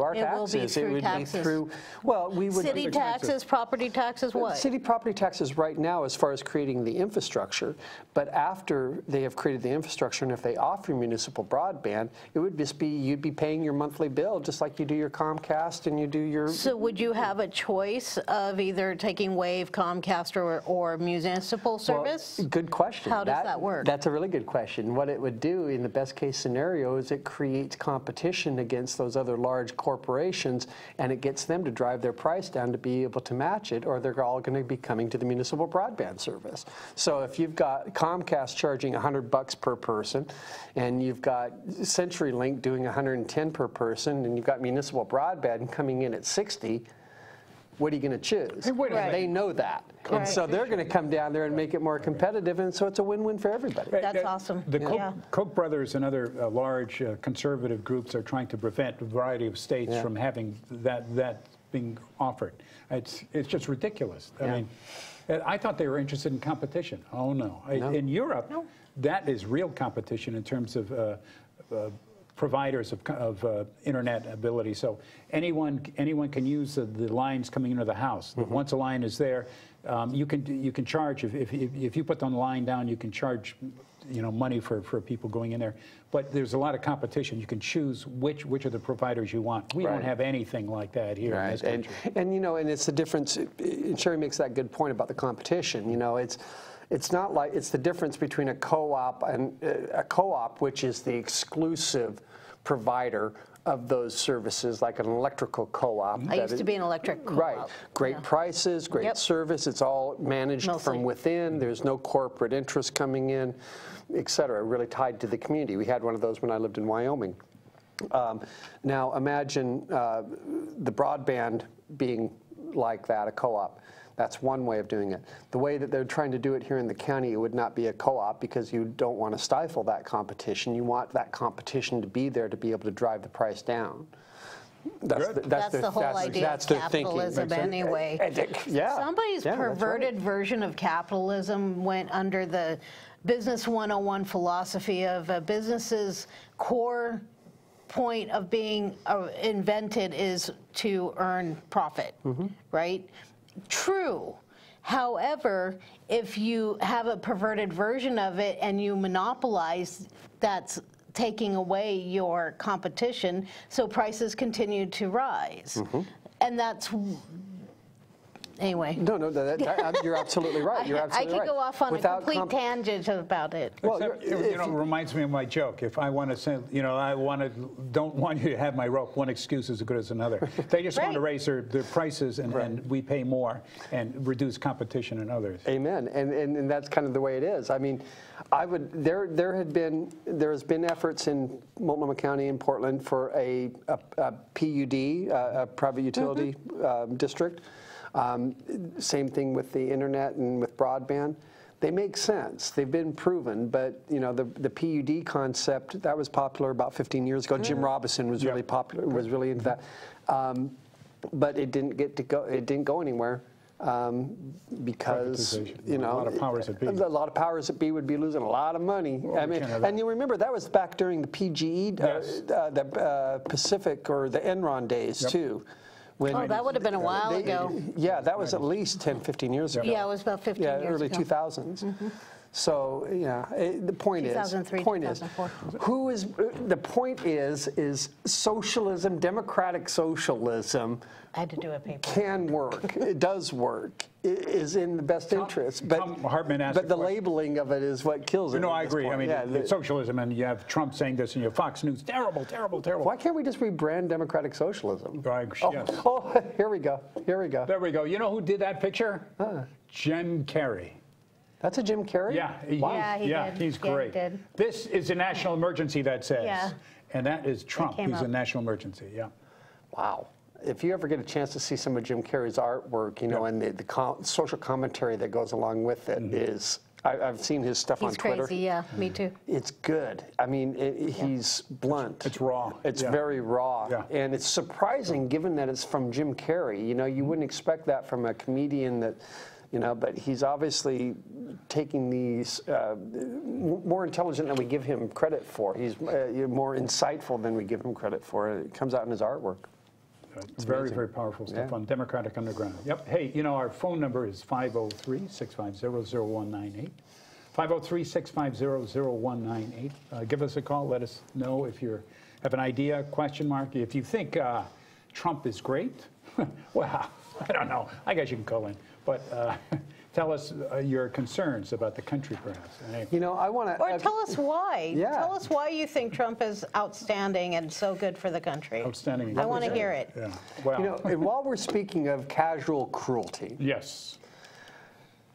our It will be taxes. through It would taxes. be through. Well, we would. City taxes, property taxes, what? City property taxes right now, as far as creating the infrastructure, but after they have created the infrastructure, and if they offer municipal broadband, it would just be, you'd be paying your monthly bill just like you do your Comcast and you do your. So would you have a choice of either taking Wave, Comcast, or municipal service? Well, good question. How does that work? That's a really good question. What it would do in the best case scenario is it creates competition against those other large corporations, and it gets them to drive their price down to be able to match it, or they're all going to be coming to the municipal broadband service. So if you've got Comcast charging $100 per person, and you've got CenturyLink doing $110 per person, and you've got municipal broadband coming in at $60, what are you going to choose? Hey, wait a minute. They know that. And Right. so they're going to come down there and make it more competitive, and so it's a win-win for everybody. That's awesome. The Yeah. Koch brothers and other large conservative groups are trying to prevent a variety of states Yeah. from having that being offered. It's just ridiculous. I mean, I thought they were interested in competition. Oh, no. In Europe, that is real competition in terms of providers of internet ability. So anyone can use the lines coming into the house. Once a line is there, you can charge. If you put the line down, you can charge money for people going in there. But there's a lot of competition. You can choose which of the providers you want. We don't have anything like that here in this country. And it's the difference. And Sherry makes that good point about the competition. It's not like it's the difference between a co-op and a co-op, which is the exclusive provider of those services, like an electrical co-op. I used to be an electric co-op. Right. Great prices, great Yep. service. It's all managed Mostly. from within. There's no corporate interest coming in, et cetera, really tied to the community. We had one of those when I lived in Wyoming. Now imagine the broadband being like that, a co-op. That's one way of doing it. The way that they're trying to do it here in the county, it would not be a co-op because you don't want to stifle that competition. You want that competition to be there to be able to drive the price down. That's the whole idea of their thinking. capitalism anyway. Yeah. Somebody's Yeah, that's right. perverted version of capitalism went under the Business 101 philosophy of a business's core point of being invented is to earn profit, right? True. However, if you have a perverted version of it and you monopolize, that's taking away your competition, so prices continue to rise. And that's, anyway. No, you're absolutely right. You're absolutely I right. could go off on Without a complete tangent about it. Well, Except, it reminds me of my joke. If I want to say, don't want you to have my rope, one excuse is as good as another. They just want to raise their prices, and we pay more and reduce competition in others. Amen. And that's kind of the way it is. I mean, there has been efforts in Multnomah County and Portland for a PUD, a private utility district. Same thing with the internet and with broadband. They make sense. They've been proven, but the PUD concept that was popular about 15 years ago. Jim Robinson was really popular. Was really into that, but it didn't get to go. It didn't go anywhere because a lot of powers that be. A lot of powers that be would be losing a lot of money. I mean, and you remember that was back during the PGE, the Pacific or the Enron days too. Oh, that would have been a while ago. Yeah, that was at least 10, 15 years ago. Yeah, it was about 15 years ago. Early 2000s. So, the point 2003, 2004. The point is socialism, democratic socialism I had to do a paper. can work. It does work. It is in the best interest. But Hartman asked the labeling of it is what kills it. No, I agree. I mean, yeah, socialism, and you have Trump saying this, and you have Fox News, terrible, terrible, terrible. why can't we just rebrand democratic socialism? Yes. Oh, here we go. Here we go. There we go. You know who did that picture? Jim Carrey. That's a Jim Carrey? Yeah, Yeah, he did. he's Yeah, he great. did. This is a national emergency, that says. Yeah. And that is Trump, came who's up. a national emergency, yeah. Wow. If you ever get a chance to see some of Jim Carrey's artwork, and the social commentary that goes along with it is, I've seen his stuff on Twitter. He's crazy, yeah, me too. It's good. I mean, he's blunt. It's raw. It's very raw. Yeah. And it's surprising given that it's from Jim Carrey. You wouldn't expect that from a comedian that, but he's obviously taking these more intelligent than we give him credit for. He's more insightful than we give him credit for. It comes out in his artwork. It's very, very powerful stuff on Democratic Underground. Yep. Hey, our phone number is 503-650-0198. 503-650-0198. Give us a call. Let us know if you have an idea, question mark. If you think Trump is great, well, I don't know. I guess you can call in. But tell us your concerns about the country, perhaps. I want to... Or tell us why. Yeah. Tell us why you think Trump is outstanding and so good for the country. Outstanding. I want to hear it. Yeah. Well, and while we're speaking of casual cruelty... Yes.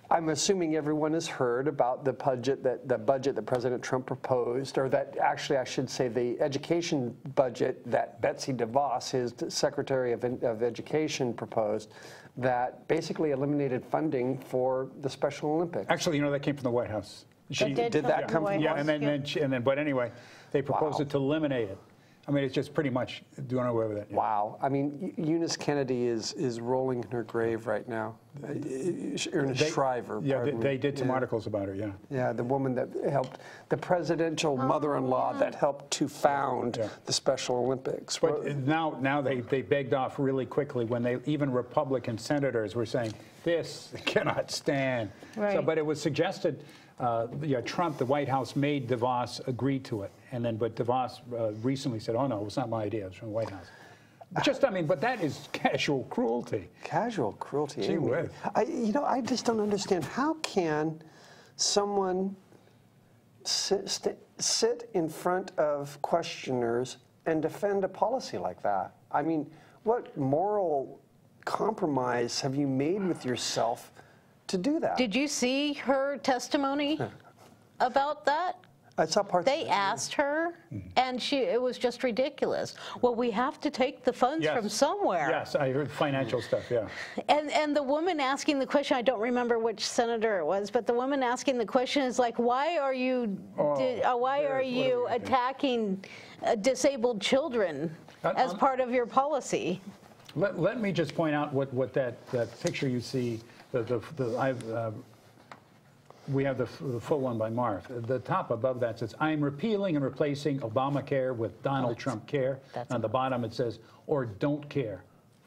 I'm assuming everyone has heard about the budget that President Trump proposed, or that actually I should say the education budget that Betsy DeVos, his Secretary of Education, proposed, that basically eliminated funding for the Special Olympics. Actually, that came from the White House. Did that come from the White House? But anyway, they proposed it to eliminate it. I mean, it's just pretty much doing away with it. Yeah. Wow. I mean, Eunice Kennedy is rolling in her grave right now. Ernest Shriver. Yeah, they did some articles about her, yeah. Yeah, the woman that helped, the presidential mother-in-law that helped to found the Special Olympics. But now they begged off really quickly when even Republican senators were saying, this cannot stand. Right. But it was suggested, Trump, the White House, made DeVos agree to it. But DeVos recently said, oh, no, it's not my idea. It's from the White House. But that is casual cruelty. Casual cruelty. Gee whiz. I just don't understand. How can someone sit in front of questioners and defend a policy like that? I mean, what moral compromise have you made with yourself to do that? Did you see her testimony about that? I saw parts of They it. asked her, and it was just ridiculous. Well, we have to take the funds from somewhere. Yes, I heard financial stuff, yeah. And the woman asking the question, I don't remember which senator it was, but the woman asking the question is like, why are you attacking disabled children as part of your policy? Let me just point out what that picture you see. We have the full one by Marv. The top above that says, I'm repealing and replacing Obamacare with Donald Trump Care. On the bottom it says, or don't care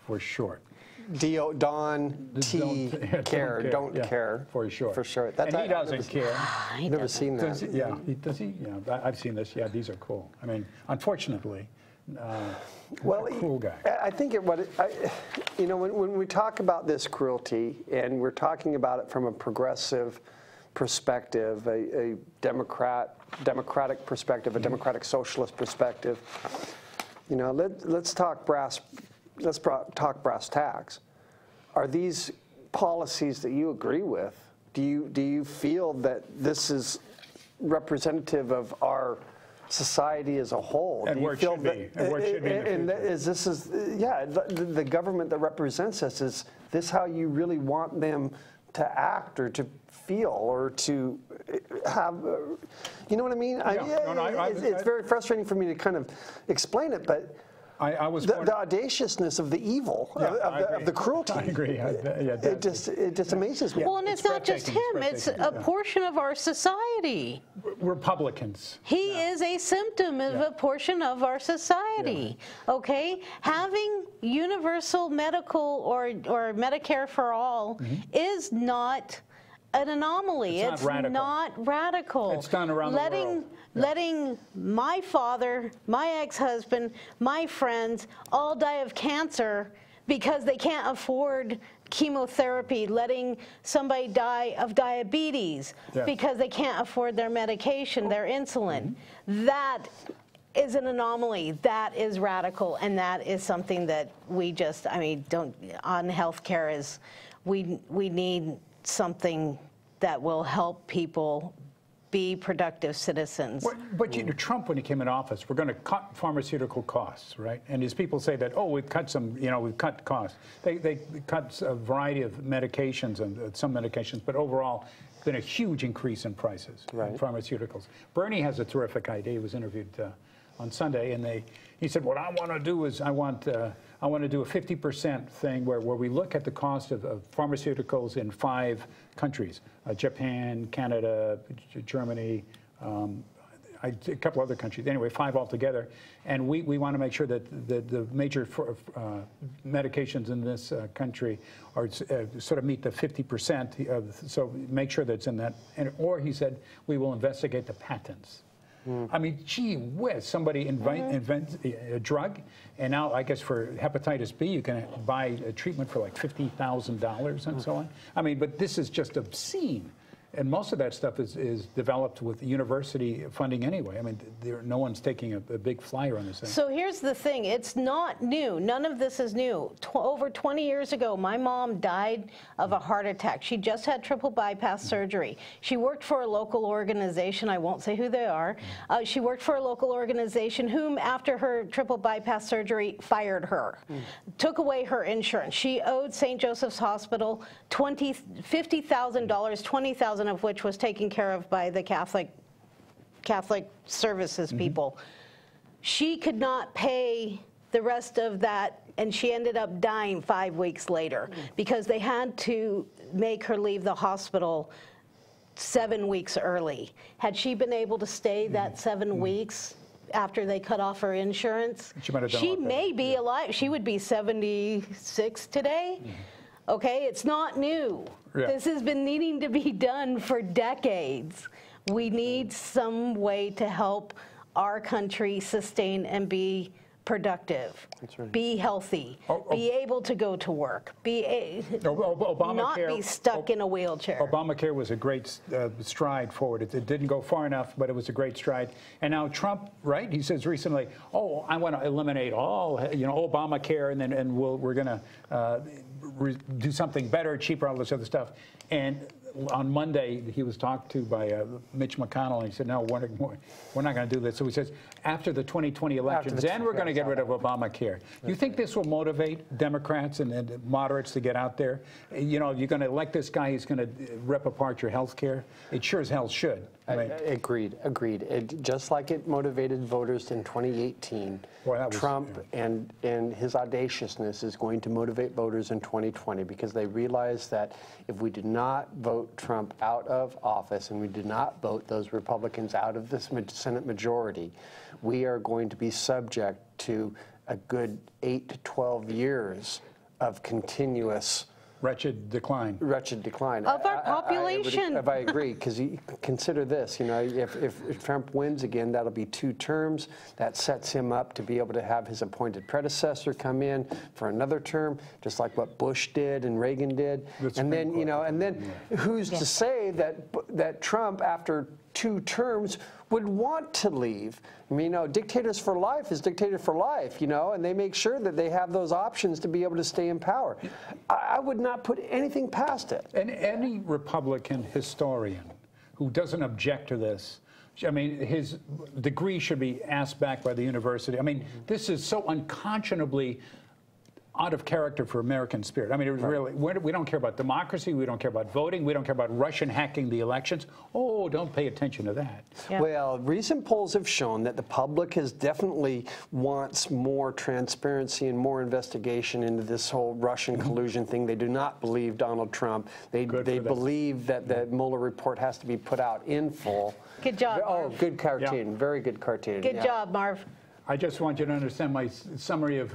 for short. Don't yeah, care. For sure. For sure. And he doesn't care. I've never seen that. Does he? Yeah, I've seen this. Yeah, these are cool. I mean, unfortunately, well, cool guy. I think you know, when we talk about this cruelty, and we're talking about it from a progressive perspective, a democratic perspective, a democratic socialist perspective, you know, let's talk brass tacks. Are these policies that you agree with? Do you feel that this is representative of our society as a whole? And where it should be. And where it should be in the future. The government that represents us, is this how you really want them to act or to feel or to have, you know what I mean? Yeah. It's very frustrating for me to kind of explain it, but I was the audaciousness of the evil, of the cruelty. I agree. It just amazes me. Well, and it's not just him, it's a portion of our society. Republicans. He is a symptom of a portion of our society, okay? Having universal medical or Medicare for all is not an anomaly. It's not radical. It's done around the world. Letting my father, my ex-husband, my friends all die of cancer because they can't afford chemotherapy, letting somebody die of diabetes because they can't afford their medication, their insulin. That is an anomaly. That is radical, and that is something that we just, I mean, on healthcare is, we need something that will help people be productive citizens. But you know, Trump, when he came in office, we're going to cut pharmaceutical costs, right? And his people say that, oh, we've cut some, you know, we've cut costs. They cut a variety of medications and some medications, but overall, been a huge increase in prices in pharmaceuticals. Bernie has a terrific idea. He was interviewed on Sunday, and he said, what I want to do is I want to do a 50% thing where we look at the cost of pharmaceuticals in 5 countries, Japan, Canada, Germany, a couple other countries, anyway, 5 altogether. And we want to make sure that the major medications in this country are sort of meet the 50%, so make sure that it's in that. Or he said, we will investigate the patents. I mean, gee whiz, somebody invents a drug, and now I guess for hepatitis B, you can buy a treatment for like $50,000 and so on. I mean, but this is just obscene. And most of that stuff is developed with university funding anyway. I mean, no one's taking a big flyer on this thing. So here's the thing. It's not new. None of this is new. Over 20 years ago, my mom died of a heart attack. She just had triple bypass surgery. She worked for a local organization. I won't say who they are. She worked for a local organization whom, after her triple bypass surgery, fired her, took away her insurance. She owed St. Joseph's Hospital $50,000, $20,000 of which was taken care of by the Catholic services people. She could not pay the rest of that, and she ended up dying 5 weeks later because they had to make her leave the hospital 7 weeks early. Had she been able to stay that 7 weeks after they cut off her insurance, she may be alive. She would be 76 today. Okay, it's not new. This has been needing to be done for decades. We need some way to help our country sustain and be productive, be healthy, be able to go to work, not be stuck in a wheelchair. Obamacare was a great stride forward. It didn't go far enough, but it was a great stride. And now Trump, right? He says recently, "Oh, I want to eliminate all, you know, Obamacare, and we're going to do something better, cheaper, all this other stuff." And on Monday, he was talked to by Mitch McConnell, and he said, no, we're not going to do this. So he says, after the 2020 elections, then we're going to get rid of Obamacare. Do you think this will motivate Democrats and moderates to get out there? You know, you're going to elect this guy, he's going to rip apart your health care? It sure as hell should. Right? Agreed. Just like it motivated voters in 2018, Trump and his audaciousness is going to motivate voters in 2020 because they realize that if we did not vote Trump out of office and we did not vote those Republicans out of this Senate majority, we are going to be subject to a good 8 to 12 years of continuous Wretched decline. Of our population. I agree, because you consider this, you know, if Trump wins again, that'll be 2 terms. That sets him up to be able to have his appointed predecessor come in for another term, just like what Bush did and Reagan did. And then, you know, and then who's to say that Trump, after 2 terms, would want to leave? I mean, you know, dictators for life is dictator for life, you know, and they make sure that they have those options to be able to stay in power. I would not put anything past it. And any Republican historian who doesn't object to this, I mean, his degree should be asked back by the university. I mean, this is so unconscionably out of character for American spirit. I mean, it was really, we don't care about democracy, we don't care about voting, we don't care about Russian hacking the elections. Oh, don't pay attention to that. Yeah. Well, recent polls have shown that the public has definitely wants more transparency and more investigation into this whole Russian collusion thing. They do not believe Donald Trump. They believe that the Mueller report has to be put out in full. Good job, Marv. Oh, good cartoon. Very good cartoon. Good job, Marv. I just want you to understand my summary of,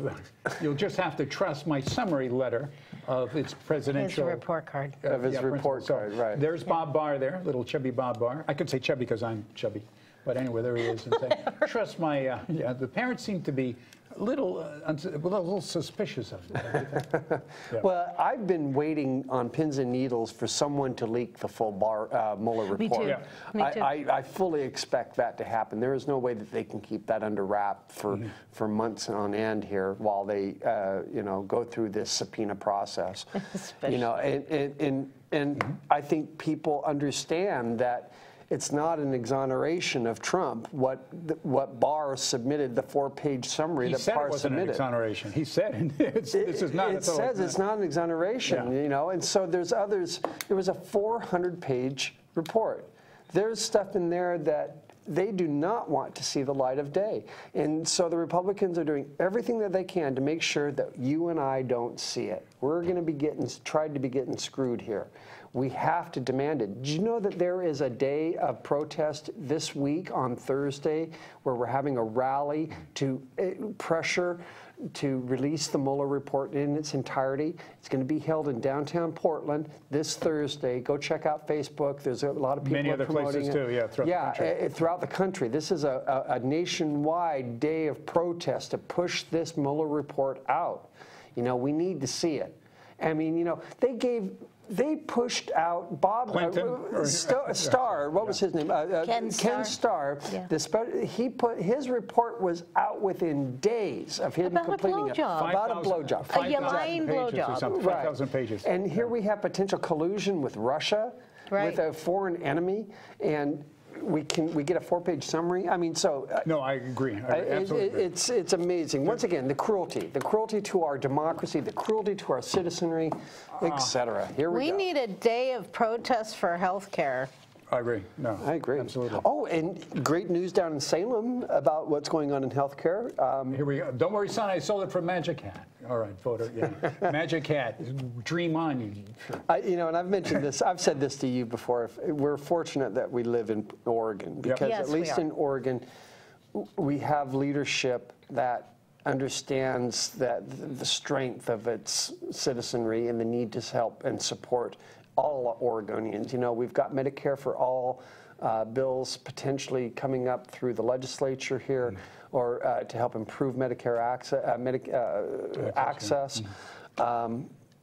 you'll just have to trust my summary letter of its presidential. His report card. Of his report card, right. There's Bob Barr there, little chubby Bob Barr. I could say chubby because I'm chubby. But anyway, there he is. And say, trust my, the parents seem to be a little suspicious of it. Well, I've been waiting on pins and needles for someone to leak the full Mueller report. Me too. Yeah. Me too. I fully expect that to happen. There is no way that they can keep that under wrap for months on end here while they, you know, go through this subpoena process. You know, and I think people understand that it's not an exoneration of Trump. What Barr submitted, the 4-page summary that Barr submitted. He said it wasn't an exoneration. He said this is not. It says it's not an exoneration, you know, and so there's others. There was a 400-page report. There's stuff in there that they do not want to see the light of day. And so the Republicans are doing everything that they can to make sure that you and I don't see it. We're going to be tried to be getting screwed here. We have to demand it. Did you know that there is a day of protest this week on Thursday where we're having a rally to pressure to release the Mueller report in its entirety? It's going to be held in downtown Portland this Thursday. Go check out Facebook. There's a lot of people Many other promoting places too, throughout the country. Throughout the country. This is a nationwide day of protest to push this Mueller report out. You know, we need to see it. I mean, you know, they pushed out Bob Starr. What was his name? Ken Starr. Yeah. His report was out within days of him completing it. About a blowjob. A lying blowjob. 5,000 pages. And here we have potential collusion with Russia, with a foreign enemy, and we get a 4-page summary. I mean, so no, I agree. Absolutely. It's amazing. Once again, the cruelty to our democracy, the cruelty to our citizenry, etc. Here we go. We need a day of protest for health care. I agree. No, I agree. Absolutely. Oh, and great news down in Salem about what's going on in healthcare. Here we go. Don't worry, son. I sold it from Magic Hat. All right, photo. Yeah, Magic Hat. Dream on, you. You know, and I've mentioned this. I've said this to you before. We're fortunate that we live in Oregon because Yes, at least in Oregon, we have leadership that understands that the strength of its citizenry and the need to help and support all Oregonians. You know, we've got Medicare for all bills potentially coming up through the legislature here, or to help improve Medicare access.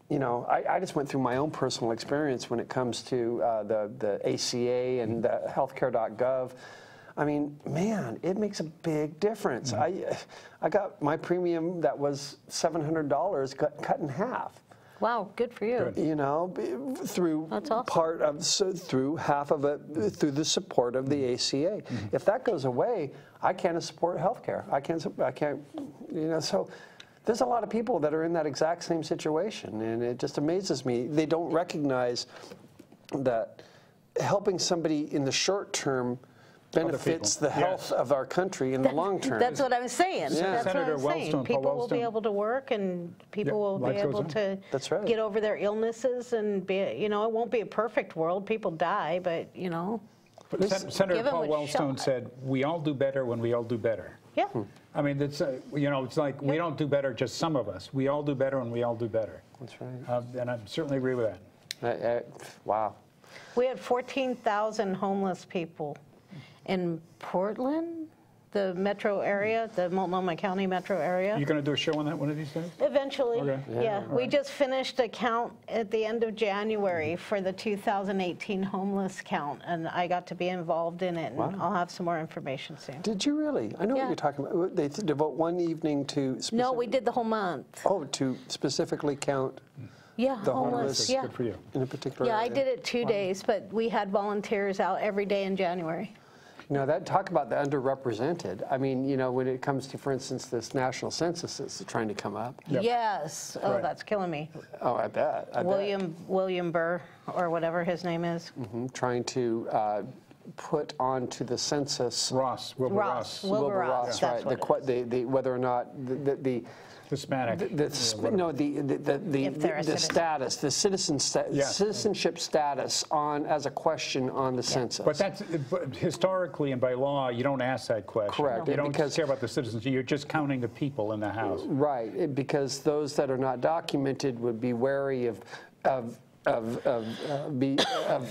You know, I just went through my own personal experience when it comes to the ACA and the healthcare.gov. I mean, man, it makes a big difference. I got my premium that was $700 cut in half. Wow, good for you. You know, through through half of it through the support of the ACA. If that goes away, I can't support healthcare. I can't. You know, so there's a lot of people that are in that exact same situation, and it just amazes me. They don't recognize that helping somebody in the short term benefits the health of our country in the long term. That's what I'm saying. Yeah. That's what I'm saying. People will be able to work, and people will be able to get over their illnesses, and be, you know, it won't be a perfect world. People die, but you know. Senator Paul Wellstone said, "We all do better when we all do better." Yeah. I mean, it's, you know, it's like we don't do better, just some of us. We all do better and we all do better. That's right. And I certainly agree with that. Wow. We had 14,000 homeless people in Portland, the metro area, the Multnomah County metro area. You going to do a show on that one of these days? Eventually, Okay. yeah. We just finished a count at the end of January for the 2018 homeless count, and I got to be involved in it, and I'll have some more information soon. Did you really? I know what Yeah. you're talking about. They devote one evening to No, we did the whole month. Oh, to specifically count Yeah, the homeless, homeless. yeah. Good for you. in a particular Yeah, I area. did it 2 days, but we had volunteers out every day in January. Now, that talk about the underrepresented. I mean, you know, when it comes to, for instance, this national census that's trying to come up. Yep. Yes. Oh, Right. that's killing me. Oh, I bet. I bet. William Burr, or whatever his name is. Trying to put onto the census. Wilbur Ross. Wilbur Ross, right? that's what it The whether or not the Hispanic. the status, the citizenship status on as a question on the census. But historically and by law, you don't ask that question. Correct. You don't Because- care about the citizenship. You're just counting the people in the house. Right, because those that are not documented would be wary of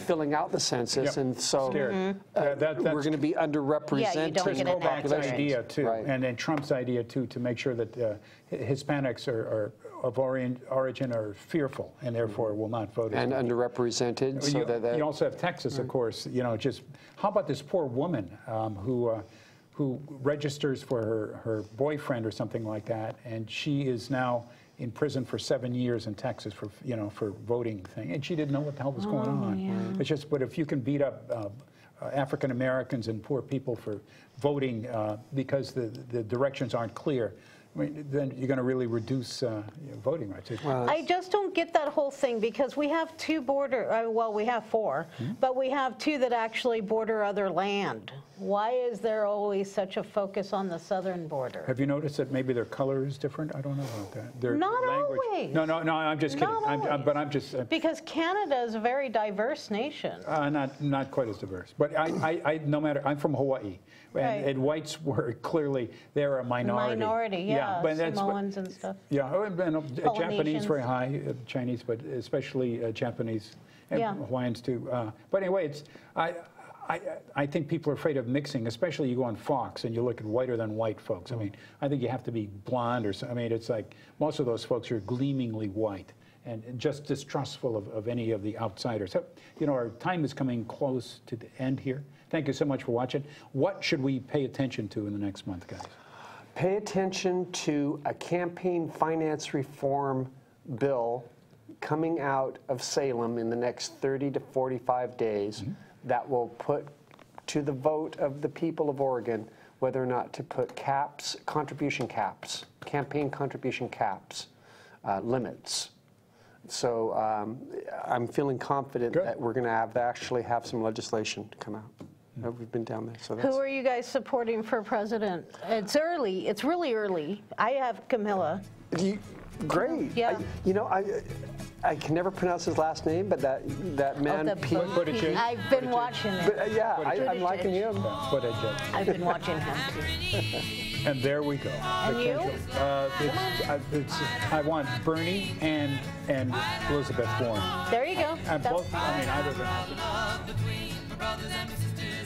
filling out the census, Yep. and so Scared. we're going to be underrepresented. Yeah, you don't get an Kovacs accurate. idea too, Right. and then Trump's idea too, to make sure that Hispanics are of origin are fearful and therefore will not vote. And underrepresented, so you also have Texas, of course. You know, just how about this poor woman who registers for her boyfriend or something like that, and she is now in prison for 7 years in Texas for voting thing, and she didn't know what the hell was going on. yeah. It's just, but if you can beat up African Americans and poor people for voting because the directions aren't clear, I mean, then you're going to really reduce voting rights. I just don't get that whole thing, because we have two well, we have four, but we have two that actually border other land. Why is there always such a focus on the southern border? Have you noticed that maybe their color is different? I don't know about that. Their Not language. always. No, I'm just kidding. Not always. But I'm just Because Canada is a very diverse nation. not quite as diverse. But I no matter. I'm from Hawaii, Right. and whites were clearly they're a minority. Minority, yeah, but that's Samoans and stuff. Yeah, and Japanese Polynesians. very high, Chinese, but especially Japanese and Yeah. Hawaiians too. But anyway, it's I think people are afraid of mixing, especially you go on Fox and you look at whiter than white folks. I mean, I think you have to be blonde or something. I mean, it's like most of those folks are gleamingly white and just distrustful of any of the outsiders. So, you know, our time is coming close to the end here. Thank you so much for watching. What should we pay attention to in the next month, guys? Pay attention to a campaign finance reform bill coming out of Salem in the next 30 to 45 days that will put to the vote of the people of Oregon whether or not to put caps, contribution caps, campaign contribution caps, limits. So I'm feeling confident that we're going to actually have some legislation come out. We've been down there. So that's, Who are you guys supporting for president? It's early. It's really early. I have Camilla. Great. Yeah. I can never pronounce his last name, but that man, Pete. Buttigieg. I've been watching it. But, I'm liking him. I've been watching him too. And there we go. And you? I want Bernie and Elizabeth Warren. There you go. And That's- both. I mean, either of them. Love between my brothers and my sisters